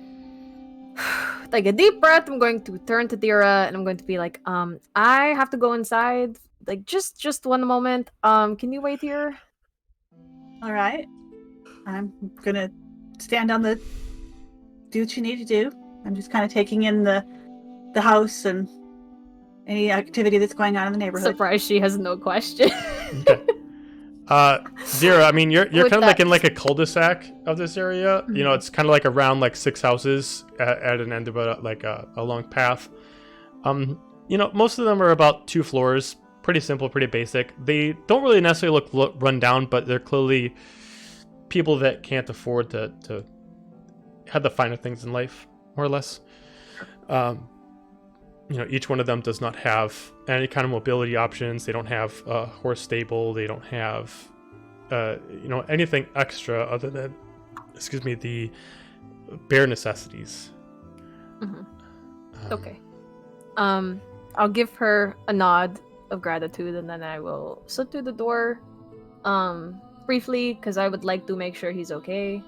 deep breath. I'm going to turn to Dira and I'm going to be like, I have to go inside. Like just one moment. Can you wait here? All right. I'm gonna stand on the. Do what you need to do. I'm just kind of taking in the house and any activity that's going on in the neighborhood. Surprised she has no question. Okay. Zira, I mean, you're With kind of that- in a cul-de-sac of this area. You know, it's kind of around 6 houses at an end of a long path. Most of them are about 2 floors. Pretty simple, pretty basic. They don't really necessarily look run down, but they're clearly people that can't afford to have the finer things in life, more or less. Each one of them does not have any kind of mobility options. They don't have a horse stable. They don't have, anything extra other than the bare necessities. Okay. I'll give her a nod of gratitude, and then I will slip through the door, briefly, because I would like to make sure he's okay.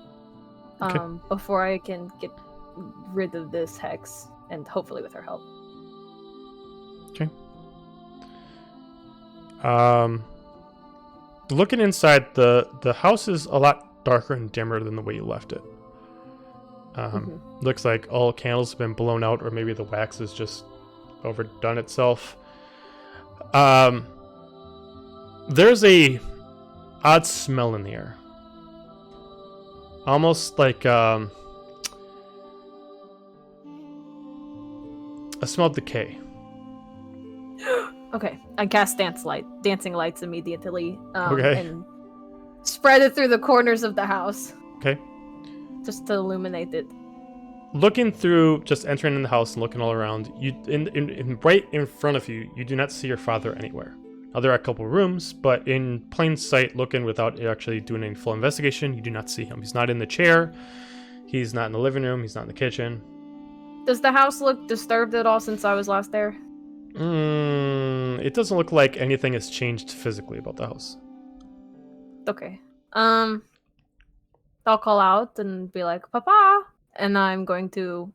Okay. Before I can get rid of this hex, and hopefully with her help. Okay. Looking inside, the house is a lot darker and dimmer than the way you left it. Looks like all candles have been blown out, or maybe the wax has just overdone itself. There's a odd smell in the air, almost like a smell of decay. Okay, I cast dancing lights immediately, Okay. and spread it through the corners of the house. Okay. Just to illuminate it. Looking through, just entering in the house and looking all around, you in right in front of you, you do not see your father anywhere. Now there are a couple rooms, but in plain sight, looking without actually doing any full investigation, you do not see him. He's not in the chair. He's not in the living room. He's not in the kitchen. Does the house look disturbed at all since I was last there? It doesn't look like anything has changed physically about the house. Okay. I'll call out and be like, Papa! And I'm going to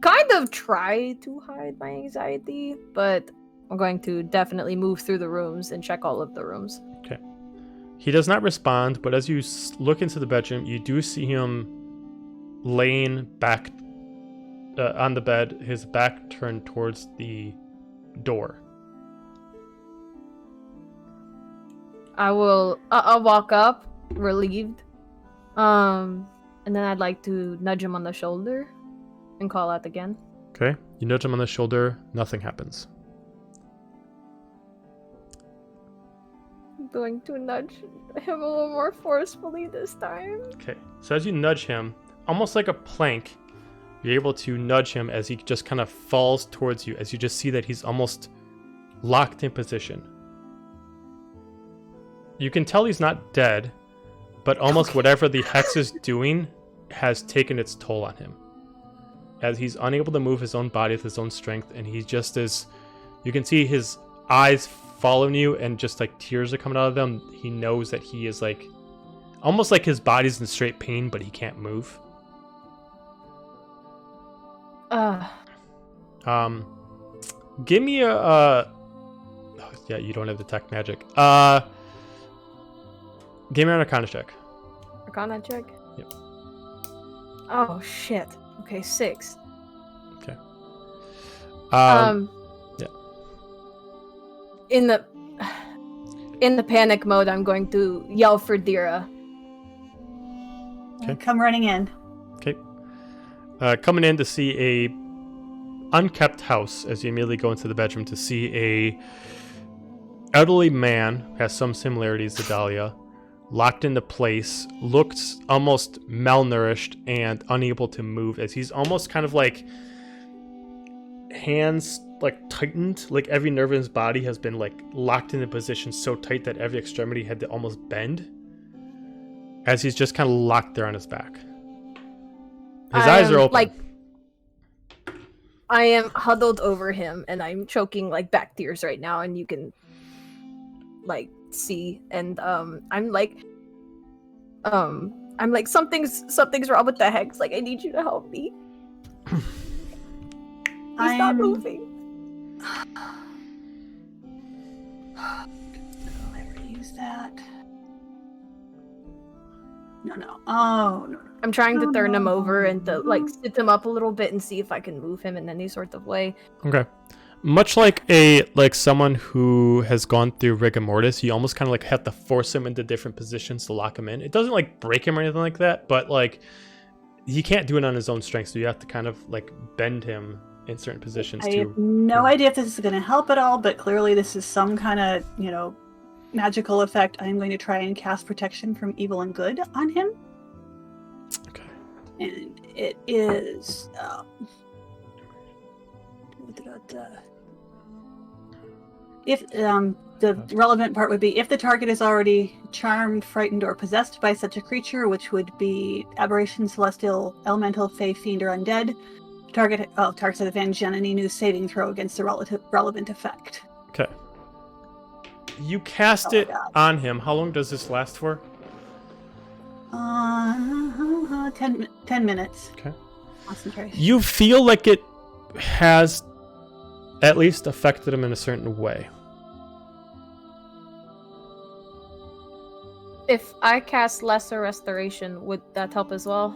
kind of try to hide my anxiety, but I'm going to definitely move through the rooms and check all of the rooms. Okay. He does not respond, but as you look into the bedroom, you do see him laying back on the bed, his back turned towards the door. I'll walk up, relieved. And then I'd like to nudge him on the shoulder and call out again. Okay. You nudge him on the shoulder, nothing happens. I'm going to nudge him a little more forcefully this time. Okay. So as you nudge him, almost like a plank, you're able to nudge him as he just kind of falls towards you, as you just see that he's almost locked in position. You can tell he's not dead, but almost whatever the hex is doing has taken its toll on him. As he's unable to move his own body with his own strength, and he just is... You can see his eyes following you, and just like tears are coming out of them. He knows that he is like... Almost like his body's in straight pain, but he can't move. Give me a... Oh, yeah, you don't have detect magic. Give me an Arcana check. Arcana check? Yep. Oh, shit. Okay, 6. Okay. Yeah. In the panic mode, I'm going to yell for Dira. Okay. Come running in. Okay. Coming in to see a unkept house, as you immediately go into the bedroom to see a elderly man, has some similarities to Dahlia, locked into place, looks almost malnourished and unable to move, as he's almost kind of like hands like tightened, like every nerve in his body has been like locked into position so tight that every extremity had to almost bend, as he's just kind of locked there on his back. His eyes are open. Like, I am huddled over him, and I'm choking like back tears right now, and you can like see, and I'm like something's wrong with the hex. Like, I need you to help me. He's not moving. I'll ever use that. No. Oh, no. I'm trying to turn him over and to like sit him up a little bit and see if I can move him in any sort of way. Okay. Much like someone who has gone through rigor mortis, you almost kind of like have to force him into different positions to lock him in. It doesn't like break him or anything like that, but like he can't do it on his own strength, so you have to kind of like bend him in certain positions. I have no idea if this is going to help at all, but clearly this is some kind of, magical effect. I'm going to try and cast protection from evil and good on him. Okay. And it is if the relevant part would be if the target is already charmed, frightened, or possessed by such a creature, which would be aberration, celestial, elemental, fey, fiend, or undead. Target has advantage on any new saving throw against the relevant effect. Okay. You cast it on him. How long does this last for? 10 minutes. Okay. Concentration. You feel like it has at least affected him in a certain way. If I cast Lesser Restoration, would that help as well?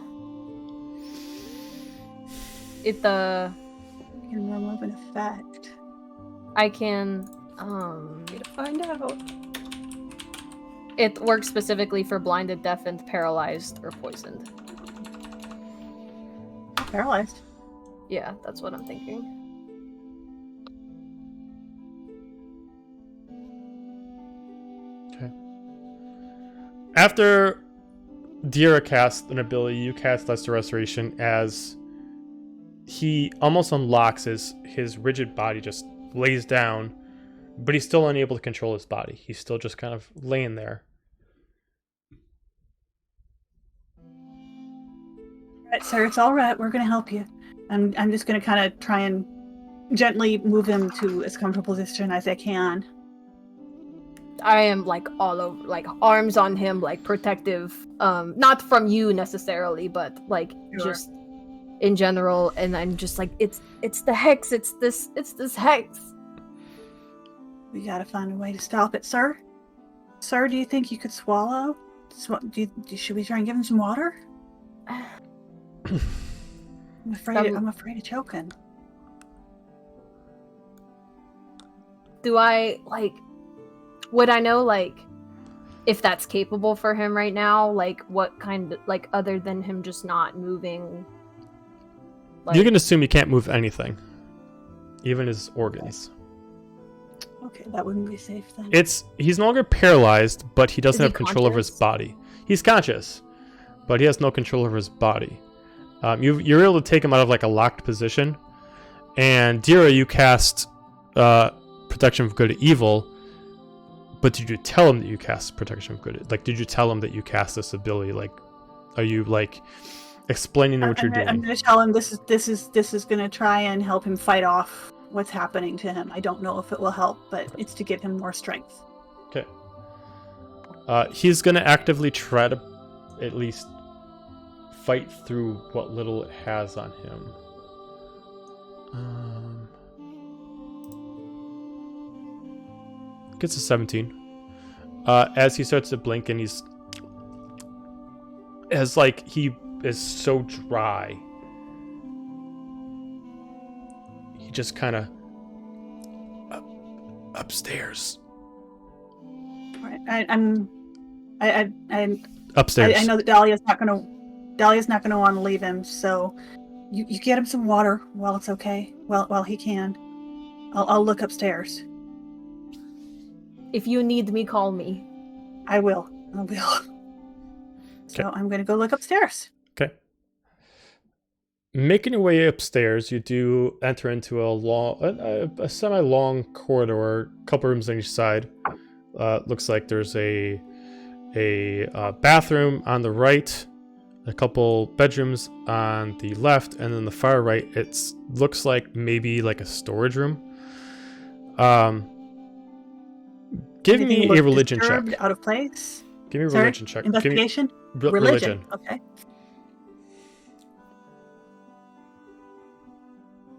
You can remove an effect. I can Need to find out. It works specifically for blinded, deafened, paralyzed, or poisoned. Paralyzed. Yeah, that's what I'm thinking. Okay. After Dira casts an ability, you cast Lesser Restoration as he almost unlocks his rigid body just lays down, but he's still unable to control his body. He's still just kind of laying there. All right, sir, it's all right. We're going to help you. I'm just going to kind of try and gently move him to as comfortable position as I can. I am like all over, like arms on him, like protective. Not from you necessarily, but like just in general. And I'm just like, it's the hex. It's this hex. We gotta find a way to stop it, sir. Sir, do you think you could swallow? Should we try and give him some water? I'm afraid of choking. Do I would I know if that's capable for him right now? Like what kind of other than him just not moving? You can assume he can't move anything, even his organs. Okay, that wouldn't be safe then. He's no longer paralyzed, but he doesn't have control over his conscious? body. He's conscious, but he has no control over his body. You're able to take him out of a locked position, and Dira, you cast Protection of Good and Evil. But did you tell him that you cast Protection of Good? Did you tell him that you cast this ability? Are you explaining what you're doing? I'm going to tell him this is going to try and help him fight off what's happening to him. I don't know if it will help, but it's to give him more strength. Okay. He's going to actively try to at least fight through what little it has on him. Gets a 17. As he starts to blink and he is so dry. He just kind of upstairs. Right. I'm Upstairs. I know that Dahlia's not going to want to leave him, so you get him some water while it's okay, while he can. I'll look upstairs. If you need me, call me. I will. So I'm going to go look upstairs. Okay. Making your way upstairs, you do enter into a semi-long corridor, a couple rooms on each side. Looks like there's a bathroom on the right, a couple bedrooms on the left, and then the far right, looks like maybe a storage room. Give me a religion check. Out of place. Give me a religion check. Investigation? Religion. Okay.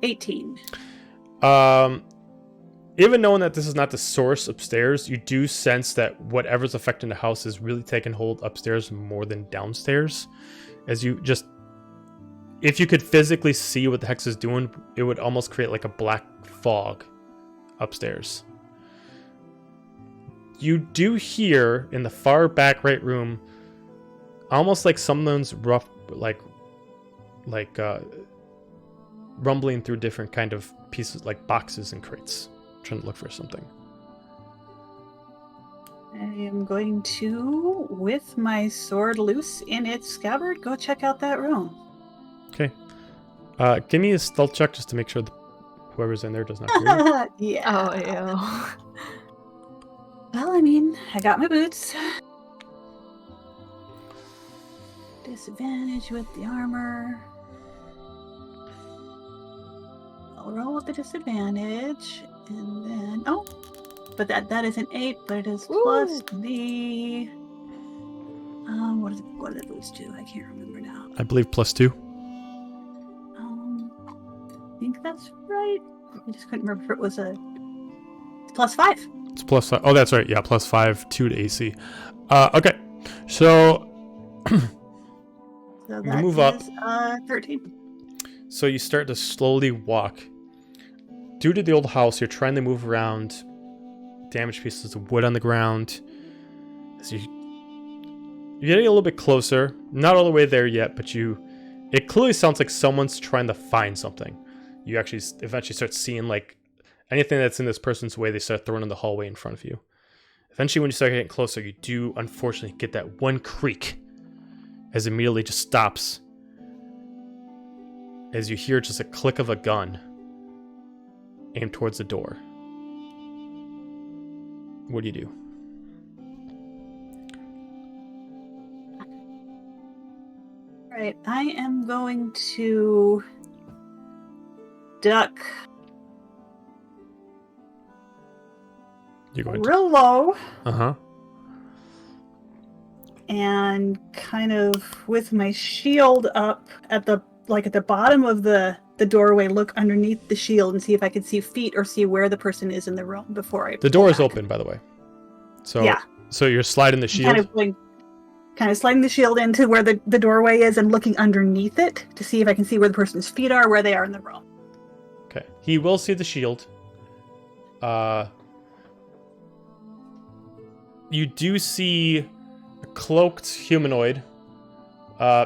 18. Even knowing that this is not the source upstairs, you do sense that whatever's affecting the house is really taking hold upstairs more than downstairs. If you could physically see what the hex is doing, it would almost create a black fog upstairs. You do hear in the far back right room, almost like someone's rough, rumbling through different kind of pieces, like boxes and crates, trying to look for something. I am going to, with my sword loose in its scabbard, go check out that room. Okay. Give me a stealth check just to make sure whoever's in there does not hear you. Yeah. Oh, ew. Well, I mean, I got my boots. Disadvantage with the armor. I'll roll with the disadvantage, and then but that is an 8, but it is plus the what do the boots do? I can't remember now. I believe +2. I think that's right. I just couldn't remember if it was it's plus 5. It's +5. Oh, that's right. Yeah, +5, 2 to AC. Okay, so So You that move up. is 13. so you start to slowly walk. Due to the old house, you're trying to move around damaged pieces of wood on the ground. As you're getting a little bit closer. Not all the way there yet, but it clearly sounds like someone's trying to find something. You actually eventually start seeing like anything that's in this person's way, they start throwing in the hallway in front of you. Eventually, when you start getting closer, you do unfortunately get that one creak as it immediately just stops as you hear just a click of a gun aimed towards the door. What do you do? Right, I am going to duck You're going to. real low Uh-huh. and kind of with my shield up at the bottom of the doorway, look underneath the shield and see if I can see feet or see where the person is in the room before I The door is open, by the way. So Yeah. So you're sliding the shield. Kind of sliding the shield into where the doorway is and looking underneath it to see if I can see where the person's feet are, where they are in the room. Okay. He will see the shield. You do see a cloaked humanoid,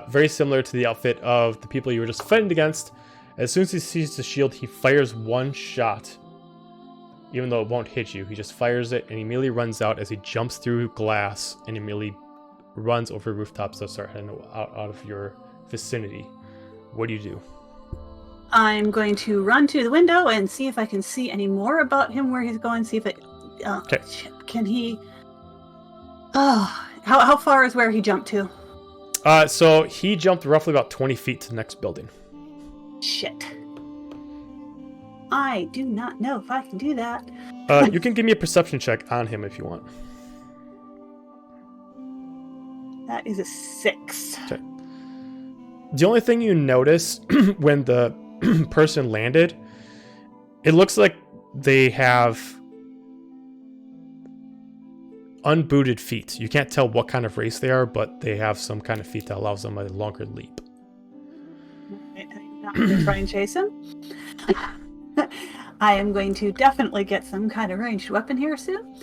very similar to the outfit of the people you were just fighting against. As soon as he sees the shield, he fires one shot. Even though it won't hit you, he just fires it and he immediately runs out as he jumps through glass and immediately runs over rooftops that start heading out of your vicinity. What do you do? I'm going to run to the window and see if I can see any more about him, where he's going. See if it. Okay. Can he? Oh, how far is where he jumped to? So he jumped roughly about 20 feet to the next building. Shit. I do not know if I can do that. You can give me a perception check on him if you want. That is a 6. Okay. The only thing you notice when the person landed, it looks like they have unbooted feet. You can't tell what kind of race they are, but they have some kind of feet that allows them a longer leap. I'm not going to try and chase him. I am going to definitely get some kind of ranged weapon here soon.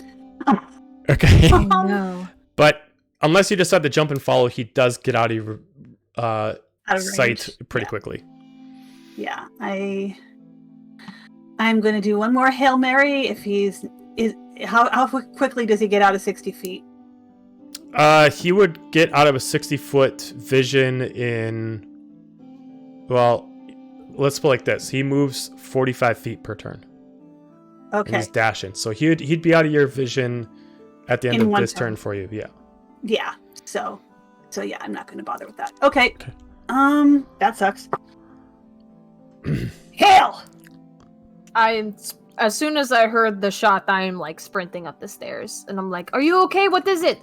Okay. Oh, no. But unless you decide to jump and follow, he does get out of your Out of sight range. pretty Yeah. quickly. Yeah, I'm going to do one more Hail Mary. If how quickly does he get out of 60 feet? He would get out of a 60-foot vision in, well, let's put it like this. He moves 45 feet per turn. And Okay. he's dashing. So he'd be out of your vision at the end In of one this turn. turn for you. Yeah. Yeah. So yeah, I'm not going to bother with that. Okay. Okay. That sucks. Hail! As soon as I heard the shot, I'm like sprinting up the stairs, and I'm like, "Are you okay? What is it?"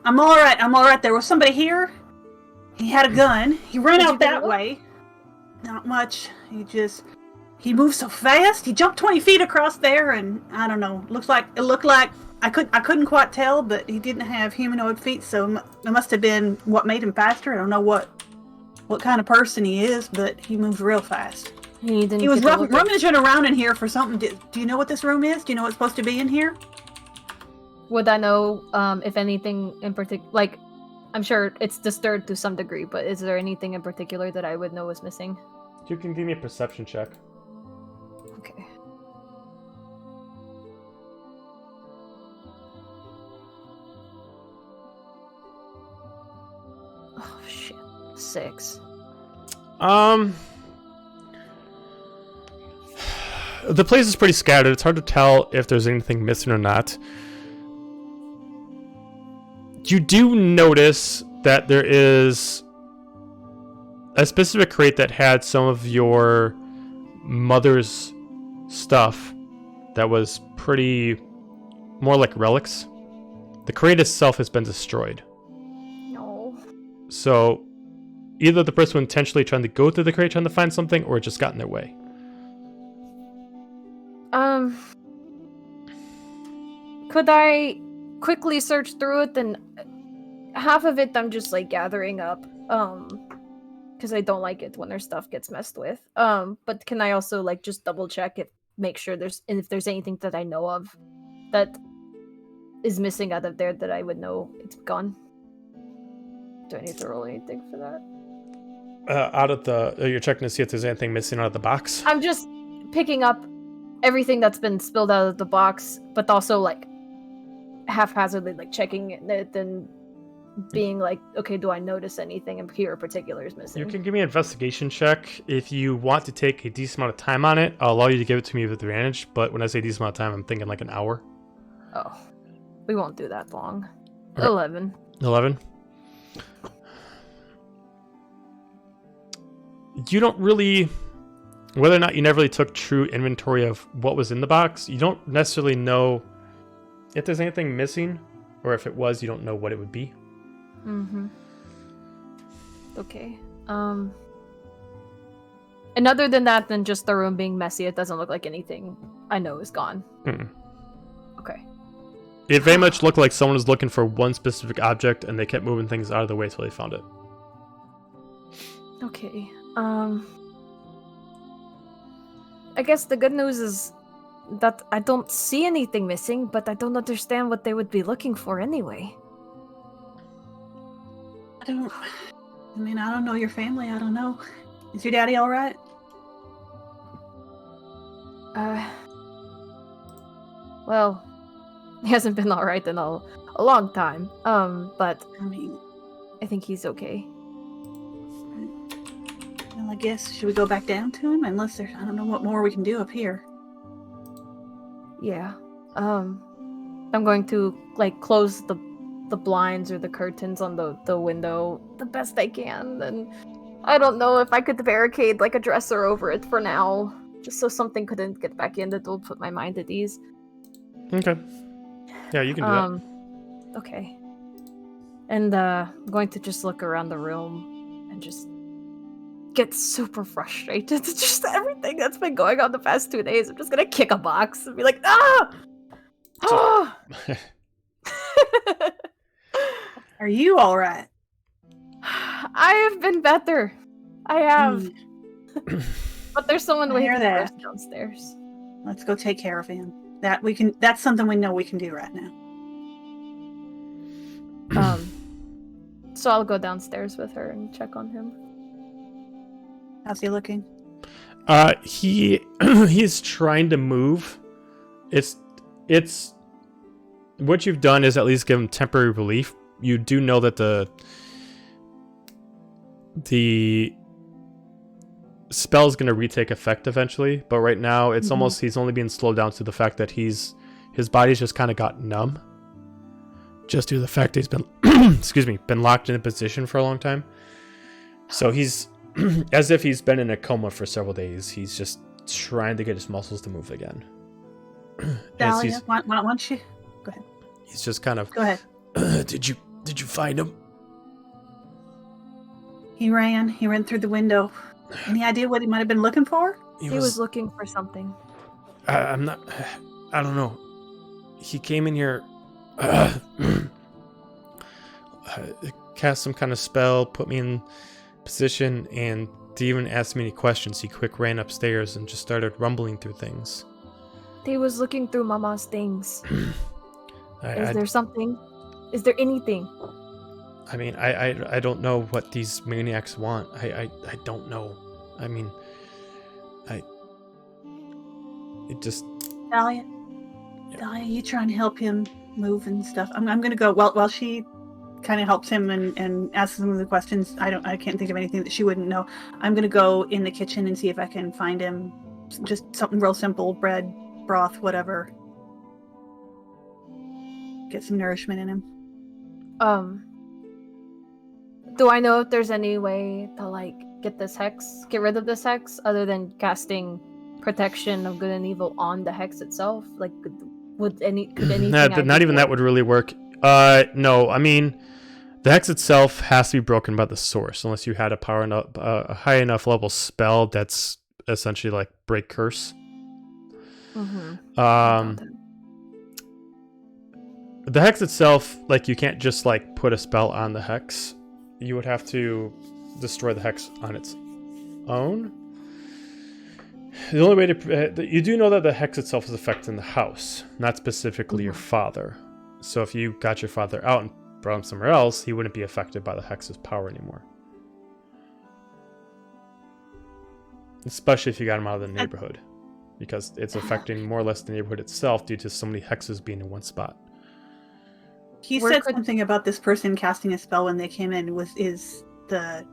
I'm all right. There was somebody here. He had a gun. He ran Did you out get that away? way. Not much. He moved so fast. He jumped 20 feet across there, and I don't know. It looked like I couldn't quite tell, but he didn't have humanoid feet, so it must have been what made him faster. I don't know what kind of person he is, but he moves real fast. He didn't. He was get to look at- rummaging around in here for something. Do you know what this room is? Do you know what's supposed to be in here? Would I know if anything in particular? Like, I'm sure it's disturbed to some degree, but is there anything in particular that I would know is missing? You can give me a perception check. Okay. Oh shit. 6. The place is pretty scattered. It's hard to tell if there's anything missing or not. You do notice that there is a specific crate that had some of your mother's stuff that was pretty more like relics. The crate itself has been destroyed. No. So either the person was intentionally trying to go through the crate trying to find something, or it just got in their way. Could I quickly search through it? Then half of it I'm just like gathering up. Because I don't like it when their stuff gets messed with. But can I also like just double check it, make sure if there's anything that I know of that is missing out of there that I would know it's gone? Do I need to roll anything for that? Out of the, you're checking to see if there's anything missing out of the box. I'm just picking up everything that's been spilled out of the box, but also like haphazardly like checking it and being like, okay, do I notice anything in here in particular is missing? You can give me an investigation check. If you want to take a decent amount of time on it, I'll allow you to give it to me with advantage. But when I say decent amount of time, I'm thinking like an hour. Oh, we won't do that long. Okay. 11. 11? You don't really, whether or not you never really took true inventory of what was in the box, you don't necessarily know if there's anything missing, or if it was, you don't know what it would be. Mm-hmm. Okay. And other than that, than just the room being messy, it doesn't look like anything I know is gone. Mm-mm. Okay. It very much looked like someone was looking for one specific object, and they kept moving things out of the way until they found it. Okay. I guess the good news is that I don't see anything missing, but I don't understand what they would be looking for anyway. I don't know your family. I don't know. Is your daddy all right? Well, he hasn't been all right in a long time. But I think he's okay. Well, I guess should we go back down to him? Unless there's, I don't know what more we can do up here. Yeah. I'm going to like close the blinds or the curtains on the window the best I can, and I don't know if I could barricade like a dresser over it for now, just so something couldn't get back in. That will put my mind at ease. Okay. Yeah, you can do that. Okay. And I'm going to just look around the room and just get super frustrated at just everything that's been going on the past 2 days. I'm just gonna kick a box and be like, ah! Ah! Are you all right? I have been better. I have. But there's someone I waiting hear for us that. downstairs. Let's go take care of him. That's something we know we can do right now. So I'll go downstairs with her and check on him. How's he looking? He's trying to move. It's what you've done is at least give him temporary relief. You do know that the spell is going to retake effect eventually, but right now it's almost he's only being slowed down to the fact that his body's just kind of got numb, just due to the fact that he's been been locked in a position for a long time. So he's as if he's been in a coma for several days. He's just trying to get his muscles to move again. Dahlia, why don't you go ahead? He's just kind of. Go ahead. Did you find him? He ran through the window. Any idea what he might have been looking for? He was looking for something. I'm not. I don't know. He came in here. Cast some kind of spell, put me in position, and didn't even ask me any questions. He quick ran upstairs and just started rumbling through things. He was looking through Mama's things. Is there something? Is there anything? I mean, I don't know what these maniacs want. I don't know. I mean, Dahlia, you trying to help him move and stuff. I'm gonna go while she kind of helps him and asks some of the questions. I can't think of anything that she wouldn't know. I'm gonna go in the kitchen and see if I can find him just something real simple, bread, broth, whatever. Get some nourishment in him. Do I know if there's any way to like get rid of this hex, other than casting protection of good and evil on the hex itself? Like, could anything? Not even that would really work. No, I mean, the hex itself has to be broken by the source, unless you had a high enough level spell that's essentially like break curse. The hex itself, like, you can't just like put a spell on the hex. You would have to destroy the hex on its own. The only way to you do know that the hex itself is affecting the house, not specifically your father. So if you got your father out and brought him somewhere else, he wouldn't be affected by the hex's power anymore. Especially if you got him out of the neighborhood, because it's affecting more or less the neighborhood itself due to so many hexes being in one spot. He said something about this person casting a spell when they came in is the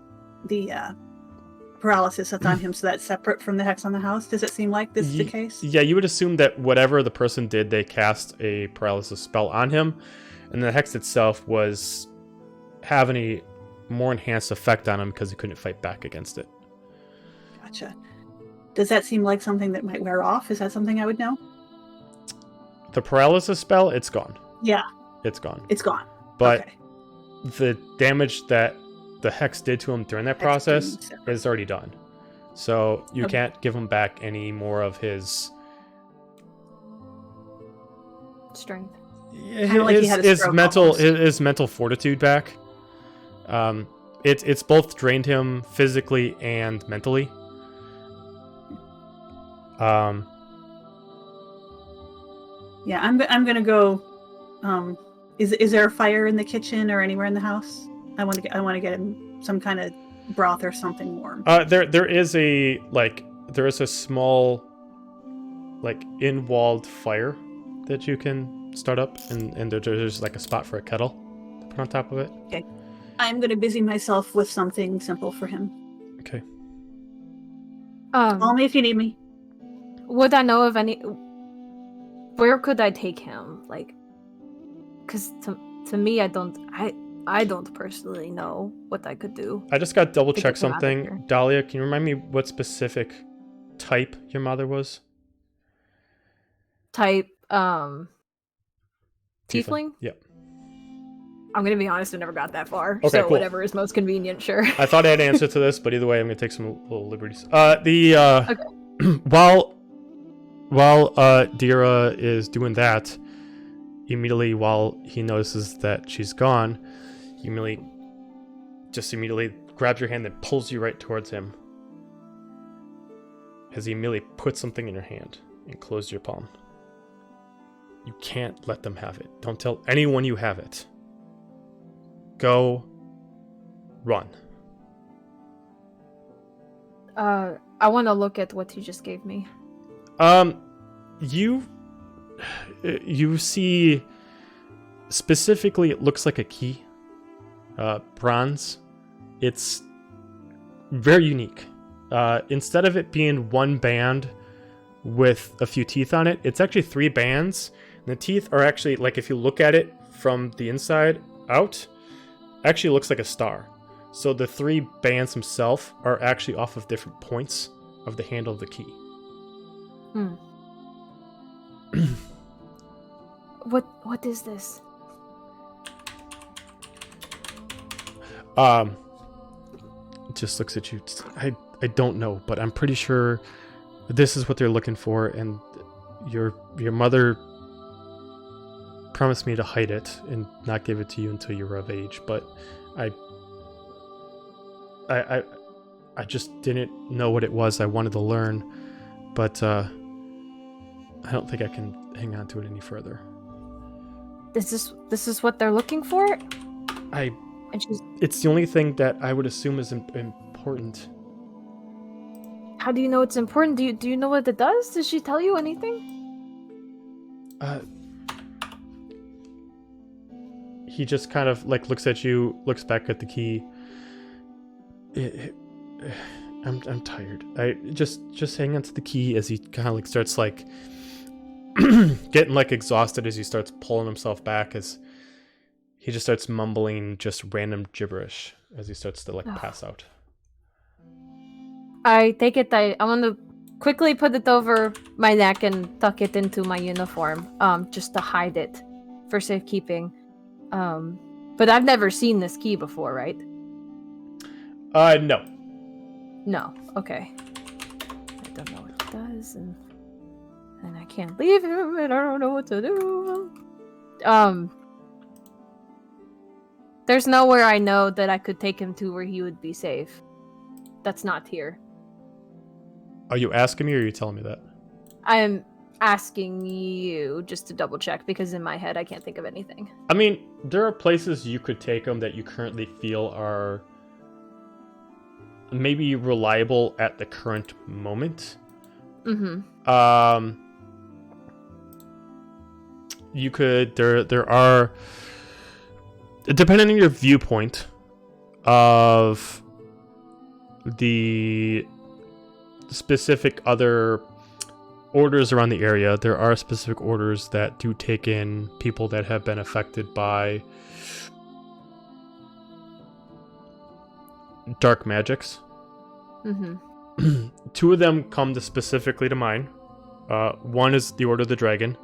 paralysis that's on him, so that's separate from the hex on the house. Does it seem like this is the case? Yeah, you would assume that whatever the person did, they cast a paralysis spell on him, and the hex itself was having a more enhanced effect on him because he couldn't fight back against it. Gotcha. Does that seem like something that might wear off? Is that something I would know? The paralysis spell, it's gone. Yeah. It's gone. It's gone. But okay. The damage that the hex did to him during that process is already done. So you can't give him back any more of his strength. His mental fortitude back. It's both drained him physically and mentally. Yeah, I'm gonna go. Is there a fire in the kitchen or anywhere in the house? I want to get him some kind of broth or something warm. There is a small, like, in-walled fire that you can start up, and there's like a spot for a kettle to put on top of it. Okay, I'm gonna busy myself with something simple for him. Okay. Call me if you need me. Would I know of any? Where could I take him? Like, because to me, I don't personally know what I could do. I just got to double check something. Dahlia, can you remind me what specific type your mother was? Type, tiefling? Yep. I'm going to be honest, I never got that far. Okay, so cool. Whatever is most convenient, sure. I thought I had an answer to this, but either way, I'm going to take some little liberties. While Dira is doing that, immediately while he notices that she's gone, he immediately grabs your hand and pulls you right towards him. As he immediately puts something in your hand and closes your palm. You can't let them have it. Don't tell anyone you have it. Go. Run. I want to look at what you just gave me. You see, specifically, it looks like a key. Bronze. It's very unique. Instead of it being one band with a few teeth on it, it's actually 3 bands. And the teeth are actually, like, if you look at it from the inside out, actually looks like a star. So the 3 bands themselves are actually off of different points of the handle of the key. What is this? Just looks at you. I don't know, but I'm pretty sure this is what they're looking for, and your mother promised me to hide it and not give it to you until you were of age, but I just didn't know what it was. I wanted to learn, but I don't think I can hang on to it any further. This is what they're looking for? It's the only thing that I would assume is important. How do you know it's important? Do you know what it does? Did she tell you anything? He just kind of like looks at you, looks back at the key. I'm tired. I just hang on to the key as he kind of like starts like getting like exhausted as he starts pulling himself back as he just starts mumbling just random gibberish as he starts to like pass out. I take it I want to quickly put it over my neck and tuck it into my uniform, just to hide it for safekeeping. But I've never seen this key before, right? No. No. Okay. I don't know what it does, and I can't leave him, and I don't know what to do. There's nowhere I know that I could take him to where he would be safe. That's not here. Are you asking me or are you telling me that? I'm asking you just to double check because in my head I can't think of anything. I mean, there are places you could take him that you currently feel are maybe reliable at the current moment. Mm-hmm. You could there are, depending on your viewpoint of the specific other orders around the area, there are specific orders that do take in people that have been affected by dark magics. Mm-hmm. Two of them come specifically to mind. One is the Order of the Dragon.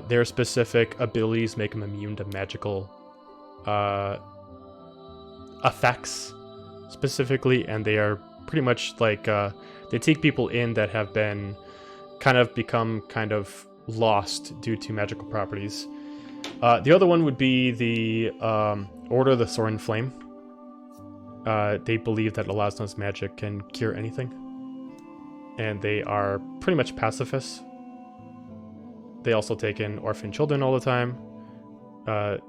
Their specific abilities make them immune to magical effects specifically, and they are pretty much like they take people in that have been become lost due to magical properties. The other one would be the Order of the Soaring Flame. They believe that Elasna's magic can cure anything, and they are pretty much pacifists. They also take in orphan children all the time.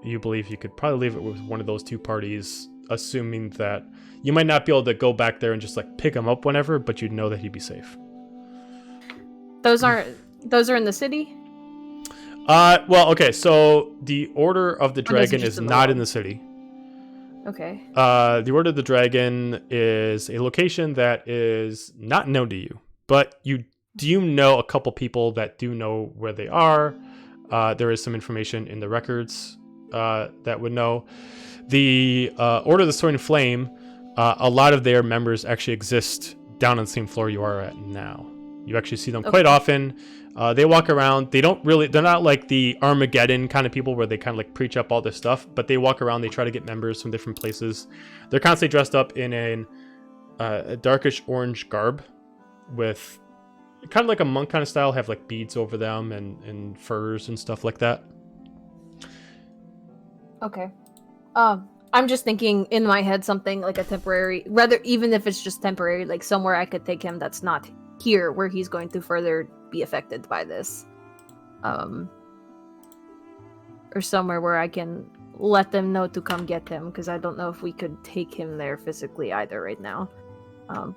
You believe you could probably leave it with one of those two parties, assuming that you might not be able to go back there and just like pick him up whenever, but you'd know that he'd be safe. Those are in the city? Well, okay, so the Order of the Or is it Dragon just is in the not world? in the city. Okay. The Order of the Dragon is a location that is not known to you, but you do know a couple people that do know where they are. There is some information in the records that would know. The Order of the Soaring Flame, a lot of their members actually exist down on the same floor you are at now. You actually see them quite often. They walk around. They're not like the Armageddon kind of people where they kind of like preach up all this stuff, but they walk around. They try to get members from different places. They're constantly dressed up in a darkish orange garb with kind of like a monk kind of style, have like beads over them and furs and stuff like that. Okay. I'm just thinking in my head something like a temporary, rather even if it's just temporary, like somewhere I could take him that's not here where he's going to further be affected by this. Or somewhere where I can let them know to come get him, because I don't know if we could take him there physically either right now.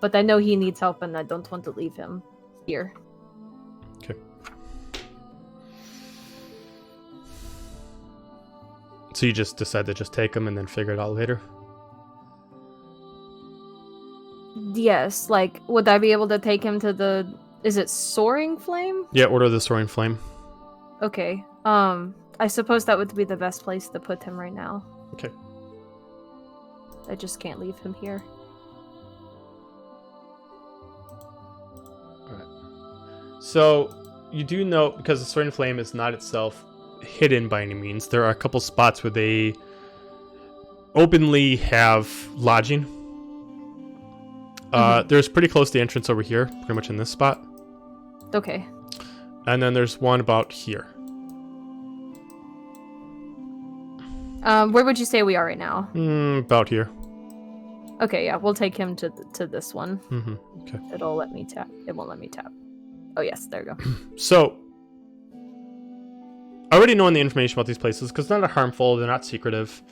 But I know he needs help and I don't want to leave him here. Okay. So you just decide to just take him and then figure it out later? Yes, like, would I be able to take him to the... Is it Soaring Flame? Yeah, Order of the Soaring Flame. Okay. I suppose that would be the best place to put him right now. Okay. I just can't leave him here. Alright. So, you do know, because the Soaring Flame is not itself hidden by any means, there are a couple spots where they openly have lodging. There's pretty close to the entrance over here, pretty much in this spot. Okay. And then there's one about here. Where would you say we are right now? About here. Okay, yeah, we'll take him to this one. Mm-hmm. Okay. It'll let me tap. It won't let me tap. Oh yes, there we go. So, already knowing the information about these places, because they're not harmful, they're not secretive.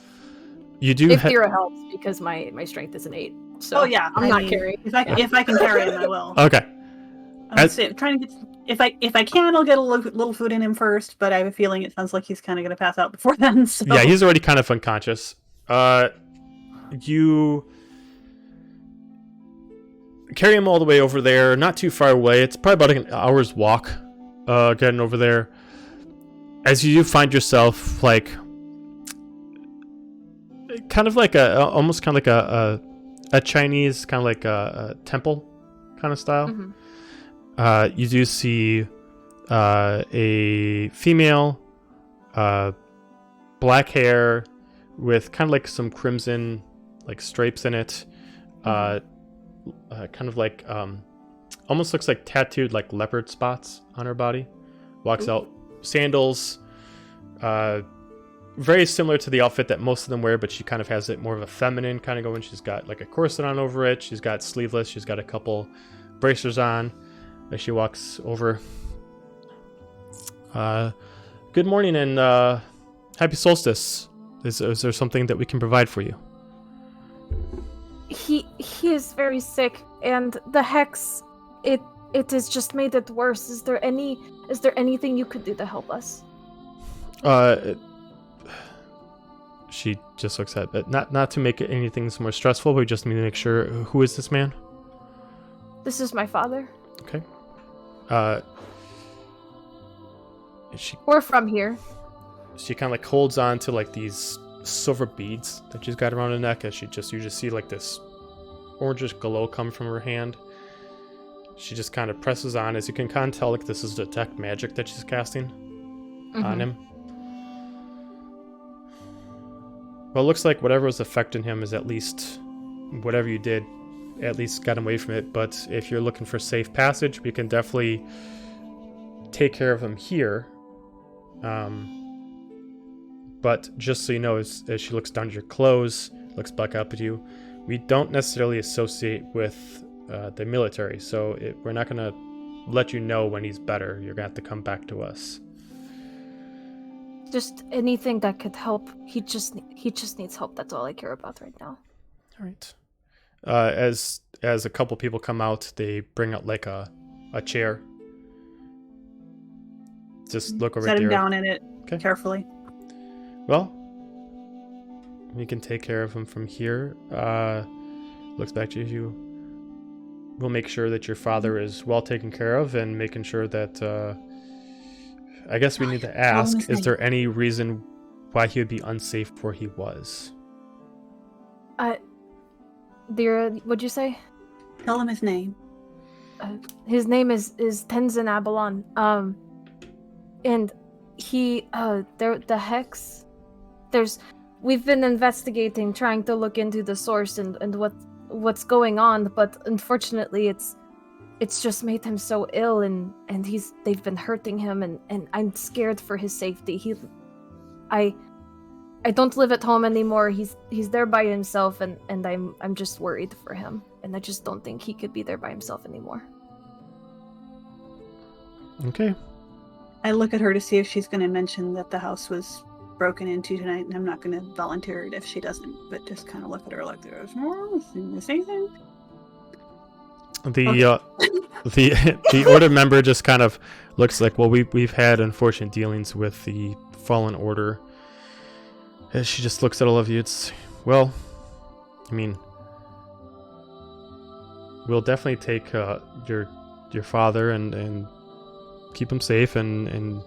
You do. If Thera helps, because my strength is an 8. So Oh yeah, I'm I not mean, carrying. If I can carry him, I will. Okay. Trying to get. If I can, I'll get a little food in him first. But I have a feeling it sounds like he's kind of going to pass out before then. So. Yeah, he's already kind of unconscious. You carry him all the way over there, not too far away. It's probably about an hour's walk getting over there. As you do find yourself like kind of like almost kind of like a Chinese kind of like a temple kind of style. Mm-hmm. You do see a female, black hair with kind of like some crimson like stripes in it. Kind of like almost looks like tattooed like leopard spots on her body. Walks out, sandals, very similar to the outfit that most of them wear, but she kind of has it more of a feminine kind of going. She's got like a corset on over it. She's got sleeveless. She's got a couple bracers on as she walks over. Good morning and happy solstice. Is there something that we can provide for you? He is very sick, and the hex, it has just made it worse. Is there anything you could do to help us? She just looks at it. Not to make anything more stressful, but we just need to make sure. Who is this man? This is my father. Okay. She We're from here. kind of like holds on to like these silver beads that she's got around her neck as you just see like this orangish glow come from her hand. She just kind of presses on, as you can kind of tell like this is detect magic that she's casting on him. Well, it looks like whatever was affecting him is at least whatever you did at least got him away from it. But if you're looking for safe passage, we can definitely take care of him here. But just so you know, as she looks down at your clothes, looks back up at you, we don't necessarily associate with the military. So we're not going to let you know when he's better. You're going to have to come back to us. Just anything that could help. He just needs help. That's all I care about right now. All right. As a couple people come out, they bring out like a chair. Just look over Set him there. down in it Okay. carefully. Well, we can take care of him from here. Looks back to you. We'll make sure that your father is well taken care of, and making sure that. I guess we need to ask: is there any reason why he would be unsafe where he was? What'd you say? Tell him his name. His name is Tenzin Abalon. And he the hex. We've been investigating, trying to look into the source and what's going on, but unfortunately it's just made him so ill, and they've been hurting him, and I'm scared for his safety. I don't live at home anymore. He's there by himself, and I'm just worried for him, and I just don't think he could be there by himself anymore. Okay. I look at her to see if she's going to mention that the house was broken into tonight, and I'm not going to volunteer it if she doesn't, but just kind of look at her like, there's more? Is anything? The order member just kind of looks like, well, we've had unfortunate dealings with the Fallen Order. As she just looks at all of you, it's, well, I mean, we'll definitely take your father and keep him safe and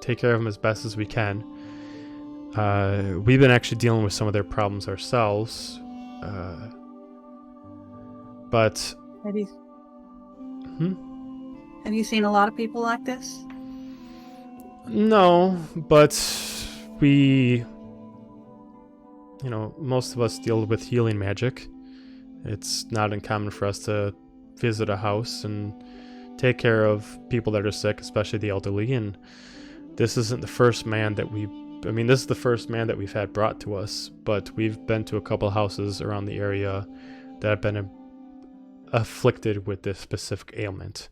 take care of him as best as we can. We've been actually dealing with some of their problems ourselves. But Have you seen a lot of people like this? No, but we, most of us deal with healing magic. It's not uncommon for us to visit a house and take care of people that are sick, especially the elderly. And this isn't the first man that this is the first man that we've had brought to us, but we've been to a couple houses around the area that have been afflicted with this specific ailment.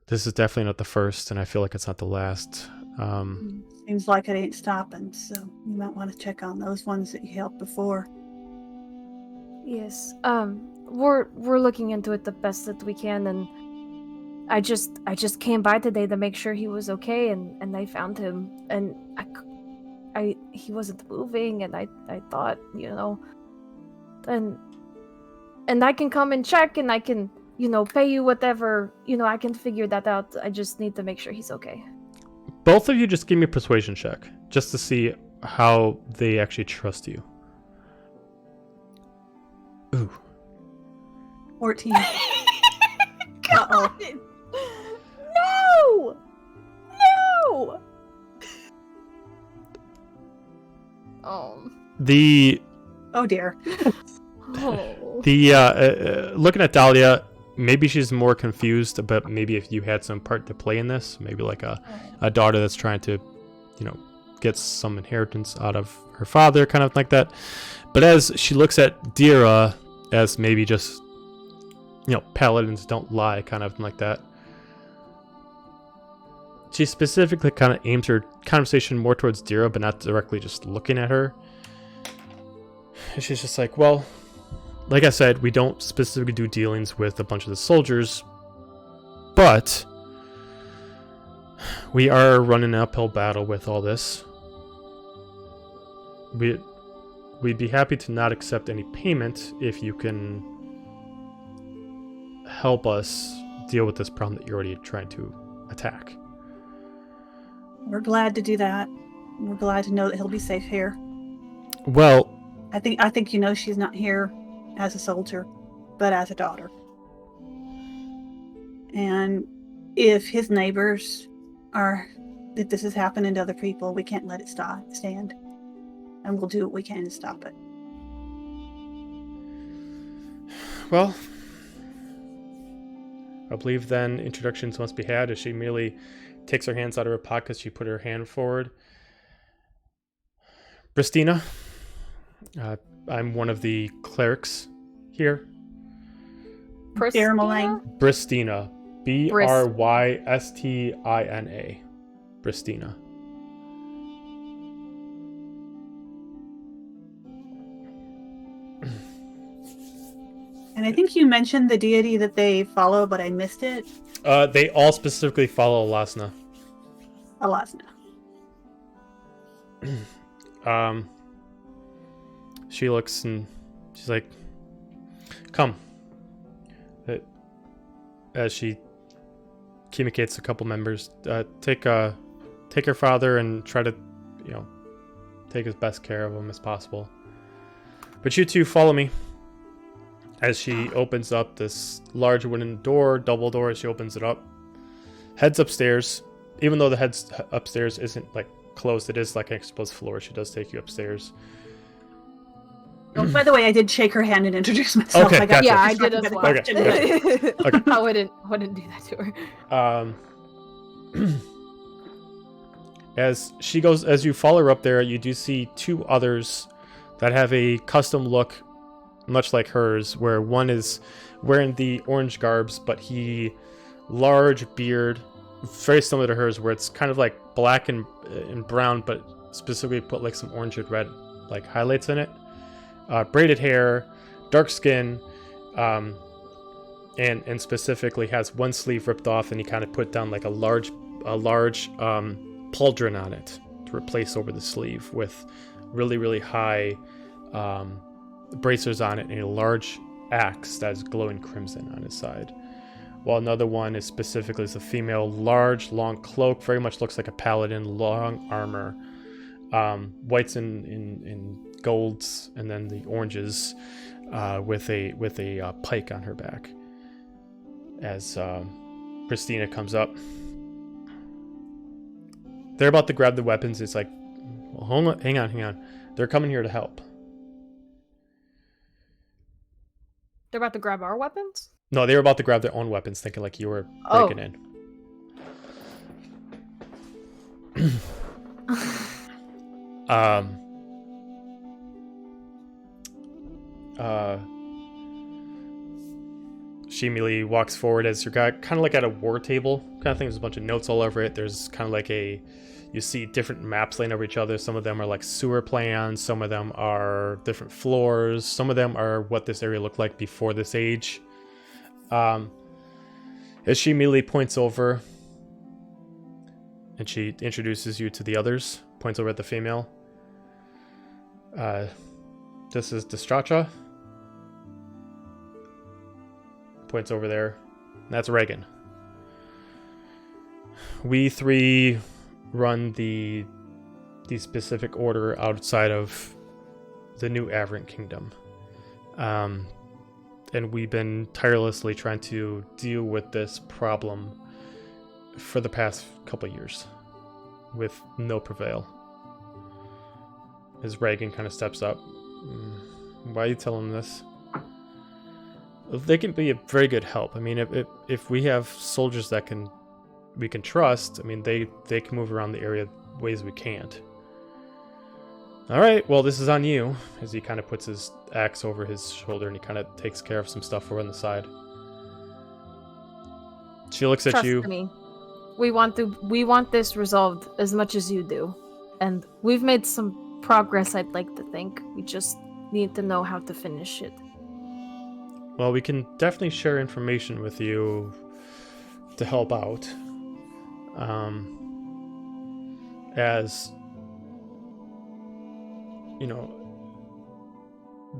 This is definitely not the first, and I feel like it's not the last. Seems like it ain't stopping, so you might want to check on those ones that you helped before. Yes. We're looking into it the best that we can, and I just came by today to make sure he was okay, and I found him, and he wasn't moving, and I thought, and and I can come and check, and I can, pay you whatever, I can figure that out. I just need to make sure he's okay. Both of you just give me a persuasion check, just to see how they actually trust you. Ooh. 14. God! No! No! The Oh dear. looking at Dahlia, maybe she's more confused about maybe if you had some part to play in this, maybe like a daughter that's trying to, get some inheritance out of her father, kind of like that. But as she looks at Dira as maybe just, paladins don't lie, kind of like that, she specifically kind of aims her conversation more towards Dira, but not directly just looking at her. And she's just like, well, like I said, we don't specifically do dealings with a bunch of the soldiers, but we are running an uphill battle with all this. We'd be happy to not accept any payment if you can help us deal with this problem that you're already trying to attack. We're glad to do that. We're glad to know that he'll be safe here. Well, I think she's not here as a soldier, but as a daughter. And if his neighbors if this is happening to other people, we can't let it stand. And we'll do what we can to stop it. Well, I believe then introductions must be had, as she merely takes her hands out of her pockets. She put her hand forward. Bristina, I'm one of the clerics here. Pristina? Bristina. Brystina. Bristina. And I think you mentioned the deity that they follow, but I missed it. They all specifically follow Alasna. Alasna. She looks and she's like, come. As she communicates a couple members, take her father and try to, take as best care of him as possible. But you two follow me. As she opens up this large wooden door, double door, as she opens it up, heads upstairs. Even though the heads upstairs isn't like closed, it is like an exposed floor. She does take you upstairs. Oh, by the way, I did shake her hand and introduce myself. Okay, gotcha. Yeah, I did as well. Okay. I wouldn't do that to her. As you follow her up there, you do see two others that have a custom look, much like hers, where one is wearing the orange garbs, but large beard, very similar to hers, where it's kind of like black and brown, but specifically put like some orange and red like highlights in it. Braided hair, dark skin, and specifically has one sleeve ripped off, and he kind of put down like a large pauldron on it to replace over the sleeve with really, really high bracers on it, and a large axe that is glowing crimson on his side. While another one is specifically as a female, large, long cloak, very much looks like a paladin, long armor, whites and golds, and then the oranges with a pike on her back. As Christina comes up, they're about to grab the weapons. It's like, well, hang on. They're coming here to help. They're about to grab our weapons? No, they were about to grab their own weapons, thinking like you were breaking in. She immediately walks forward as you're kind of like at a war table kind of thing. There's a bunch of notes all over it. There's kind of like you see different maps laying over each other. Some of them are like sewer plans. Some of them are different floors. Some of them are what this area looked like before this age. As she immediately points over and she introduces you to the others, points over at the female. This is Destracha. points over there. That's Reagan. We three run the specific order outside of the New Aberrant Kingdom. And we've been tirelessly trying to deal with this problem for the past couple of years with no prevail. As Reagan kind of steps up. Why are you telling them this? They can be a very good help. I mean, if we have soldiers that we can trust, I mean, they can move around the area ways we can't. All right, well, this is on you. As he kind of puts his axe over his shoulder and he kind of takes care of some stuff over on the side. She looks at you. Trust me. We want this resolved as much as you do. And we've made some progress, I'd like to think. We just need to know how to finish it. Well, we can definitely share information with you to help out. As you know,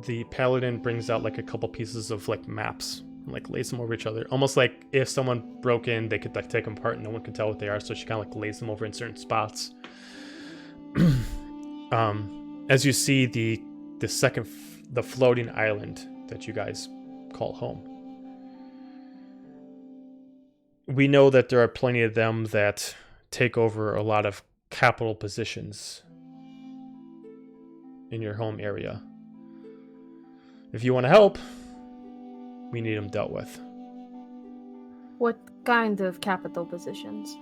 the paladin brings out like a couple pieces of like maps, like lays them over each other, almost like if someone broke in, they could like take them apart and no one could tell what they are. So she kind of like lays them over in certain spots. As you see the floating island that you guys call home. We know that there are plenty of them that take over a lot of capital positions in your home area. If you want to help, we need them dealt with. What kind of capital positions?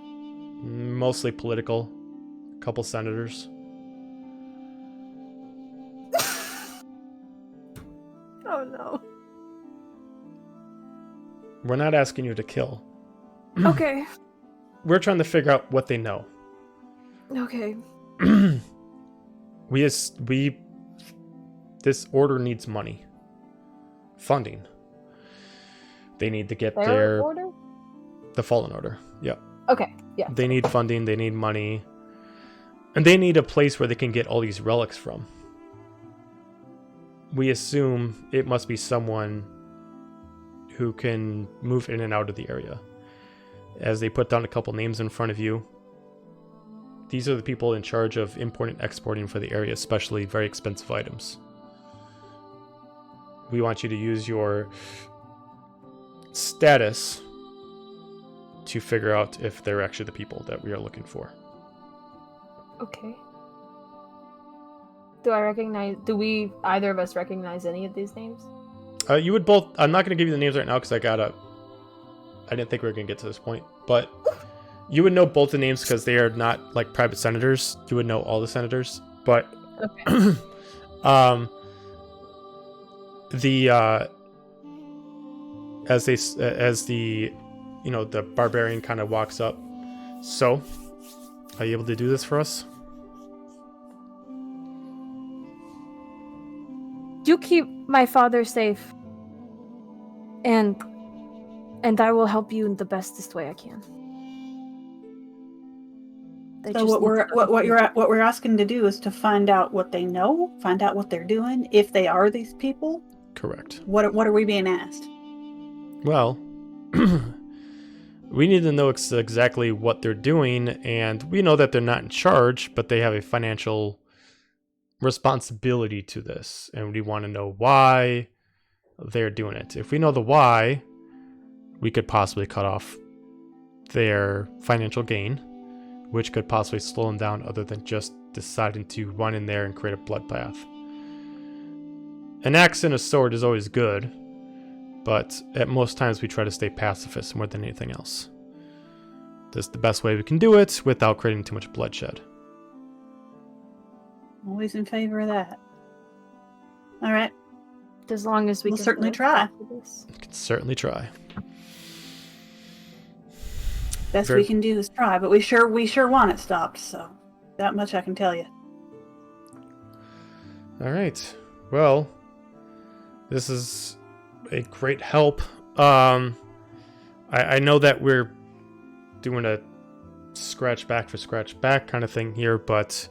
Mostly political. A couple senators. Oh no. We're not asking you to kill. Okay. We're trying to figure out what they know. Okay. This order needs money. Funding. They need to get Their order? The Fallen Order. Yeah. Okay. Yeah. They need funding, they need money. And they need a place where they can get all these relics from. We assume it must be someone who can move in and out of the area. As they put down a couple names in front of you, these are the people in charge of importing and exporting for the area, especially very expensive items. We want you to use your status to figure out if they're actually the people that we are looking for. Okay. Do we either of us recognize any of these names? You would both. I'm not going to give you the names right now because I didn't think we were going to get to this point, but you would know both the names because they are not like private senators. You would know all the senators, but okay. The barbarian kind of walks up. So, are you able to do this for us? You keep my father safe, and I will help you in the bestest way I can. So what we're asking to do is to find out what they know, find out what they're doing, if they are these people. Correct. What are we being asked? Well, we need to know exactly what they're doing, and we know that they're not in charge, but they have a financial responsibility to this, and we want to know why they're doing it. If we know the why, we could possibly cut off their financial gain, which could possibly slow them down other than just deciding to run in there and create a bloodbath. An axe and a sword is always good, but at most times we try to stay pacifist more than anything else. This is the best way we can do it without creating too much bloodshed. Always in favor of that. All right. As long as we'll can certainly try. We can certainly try. Best we can do is try, but we sure want it stopped, so that much I can tell you. All right. Well, this is a great help. I know that we're doing a scratch back for scratch back kind of thing here, but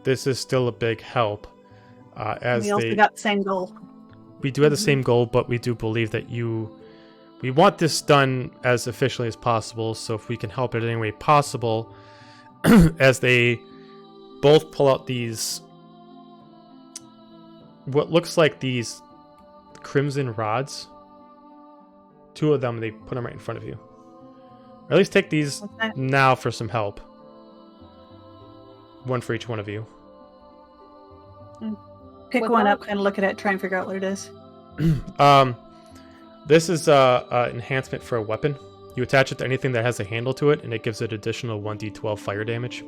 this is still a big help. We also got the same goal. We do have the same goal, but we do believe that we we want this done as efficiently as possible, so if we can help it in any way possible, as they both pull out these, what looks like these crimson rods. 2 of them, they put them right in front of you. Or at least take these now for some help. 1 for each one of you. Pick What one that? up and look at it, try and figure out what it is. This is a enhancement for a weapon. You attach it to anything that has a handle to it, and it gives it additional 1d12 fire damage.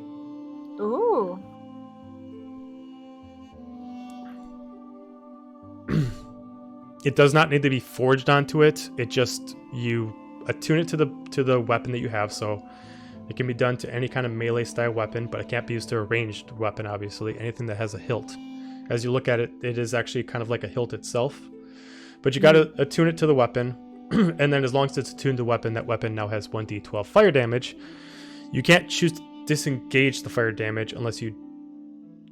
Ooh. It does not need to be forged onto it. It just, you attune it to the weapon that you have, so it can be done to any kind of melee style weapon, but it can't be used to a ranged weapon, obviously. Anything that has a hilt. As you look at it, it is actually kind of like a hilt itself. But you gotta attune it to the weapon, and then as long as it's attuned to the weapon, that weapon now has 1d12 fire damage. You can't choose to disengage the fire damage unless you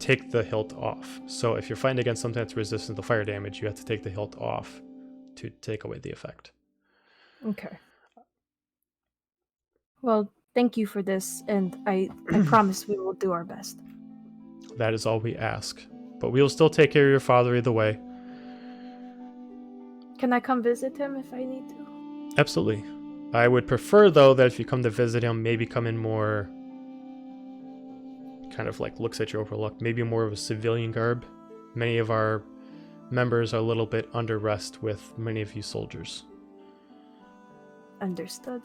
take the hilt off. So if you're fighting against something that's resistant to fire damage, you have to take the hilt off to take away the effect. Okay. Well, thank you for this, and I promise we will do our best. That is all we ask. But we will still take care of your father either way. Can I come visit him if I need to? Absolutely. I would prefer, though, that if you come to visit him, maybe come in more kind of like looks at you overlooked, maybe more of a civilian garb. Many of our members are a little bit under rest with many of you soldiers. Understood.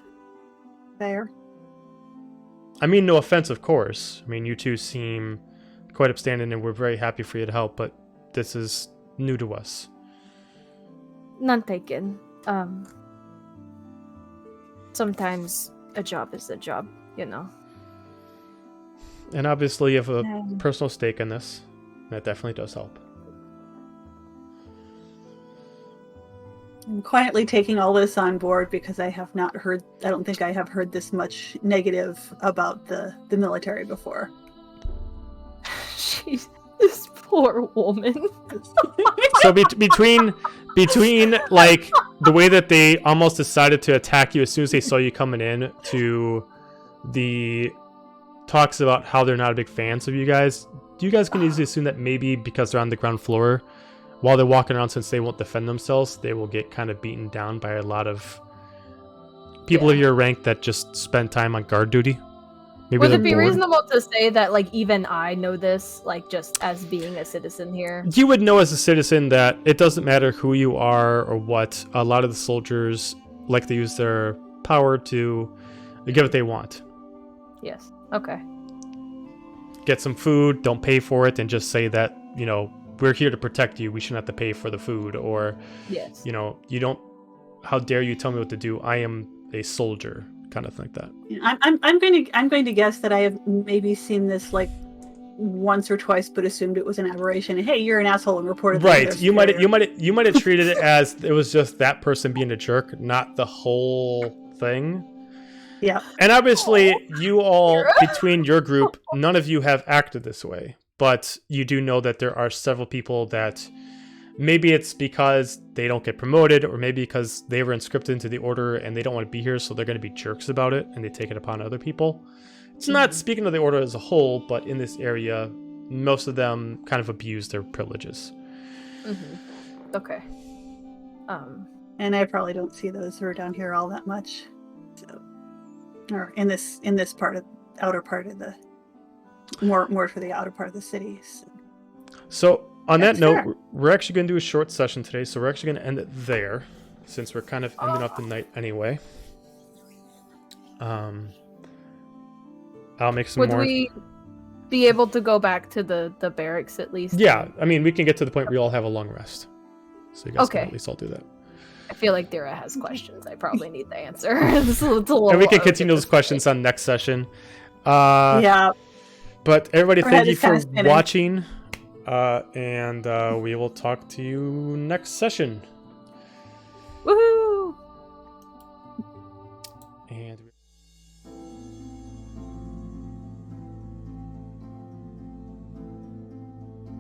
There. I mean, no offense, of course. I mean, you two seem quite upstanding and we're very happy for you to help, but this is new to us. None taken. Sometimes a job is a job, you know. And obviously you have a personal stake in this. That definitely does help. I'm quietly taking all this on board because I don't think I have heard this much negative about the military before. She's this poor woman. So between like the way that they almost decided to attack you as soon as they saw you coming in, to the talks about how they're not a big fans of you guys, you guys can easily assume that maybe because they're on the ground floor, while they're walking around, since they won't defend themselves, they will get kind of beaten down by a lot of people of your rank that just spend time on guard duty. Maybe Would they're it be bored. reasonable to say that, like, even I know this, like, just as being a citizen here? You would know as a citizen that it doesn't matter who you are or what. A lot of the soldiers like to use their power to get what they want. Yes. Okay. Get some food, don't pay for it, and just say that, you know, we're here to protect you. We shouldn't have to pay for the food. Or, Yes. you know, you don't, how dare you tell me what to do? I am a soldier, kind of like that. I'm going to guess that I have maybe seen this like once or twice, but assumed it was an aberration. Hey, you're an asshole, and reported. Right. You might have treated it as it was just that person being a jerk, not the whole thing. Yeah. And obviously, you all, between your group, none of you have acted this way. But you do know that there are several people that maybe it's because they don't get promoted, or maybe because they were inscripted into the order and they don't want to be here, so they're going to be jerks about it and they take it upon other people. It's not speaking of the order as a whole, but in this area, most of them kind of abuse their privileges. Mm-hmm. Okay. And I probably don't see those who are down here all that much. So, or in this part of outer part of the more for the outer part of the city. So on that That's note, fair. we're actually going to do a short session today, so we're actually going to end it there, since we're kind of ending up the night anyway. I'll make some Would more. we be able to go back to the barracks at least? Yeah, I mean, we can get to the point where we all have a long rest. So you guys can Okay. at least all do that. I feel like Dira has questions. I probably need the answer. It's a little And we can out continue at those this questions point. on next session. Yeah. But everybody, Our thank head you is kinda for spinning. watching. And we will talk to you next session. Woohoo! And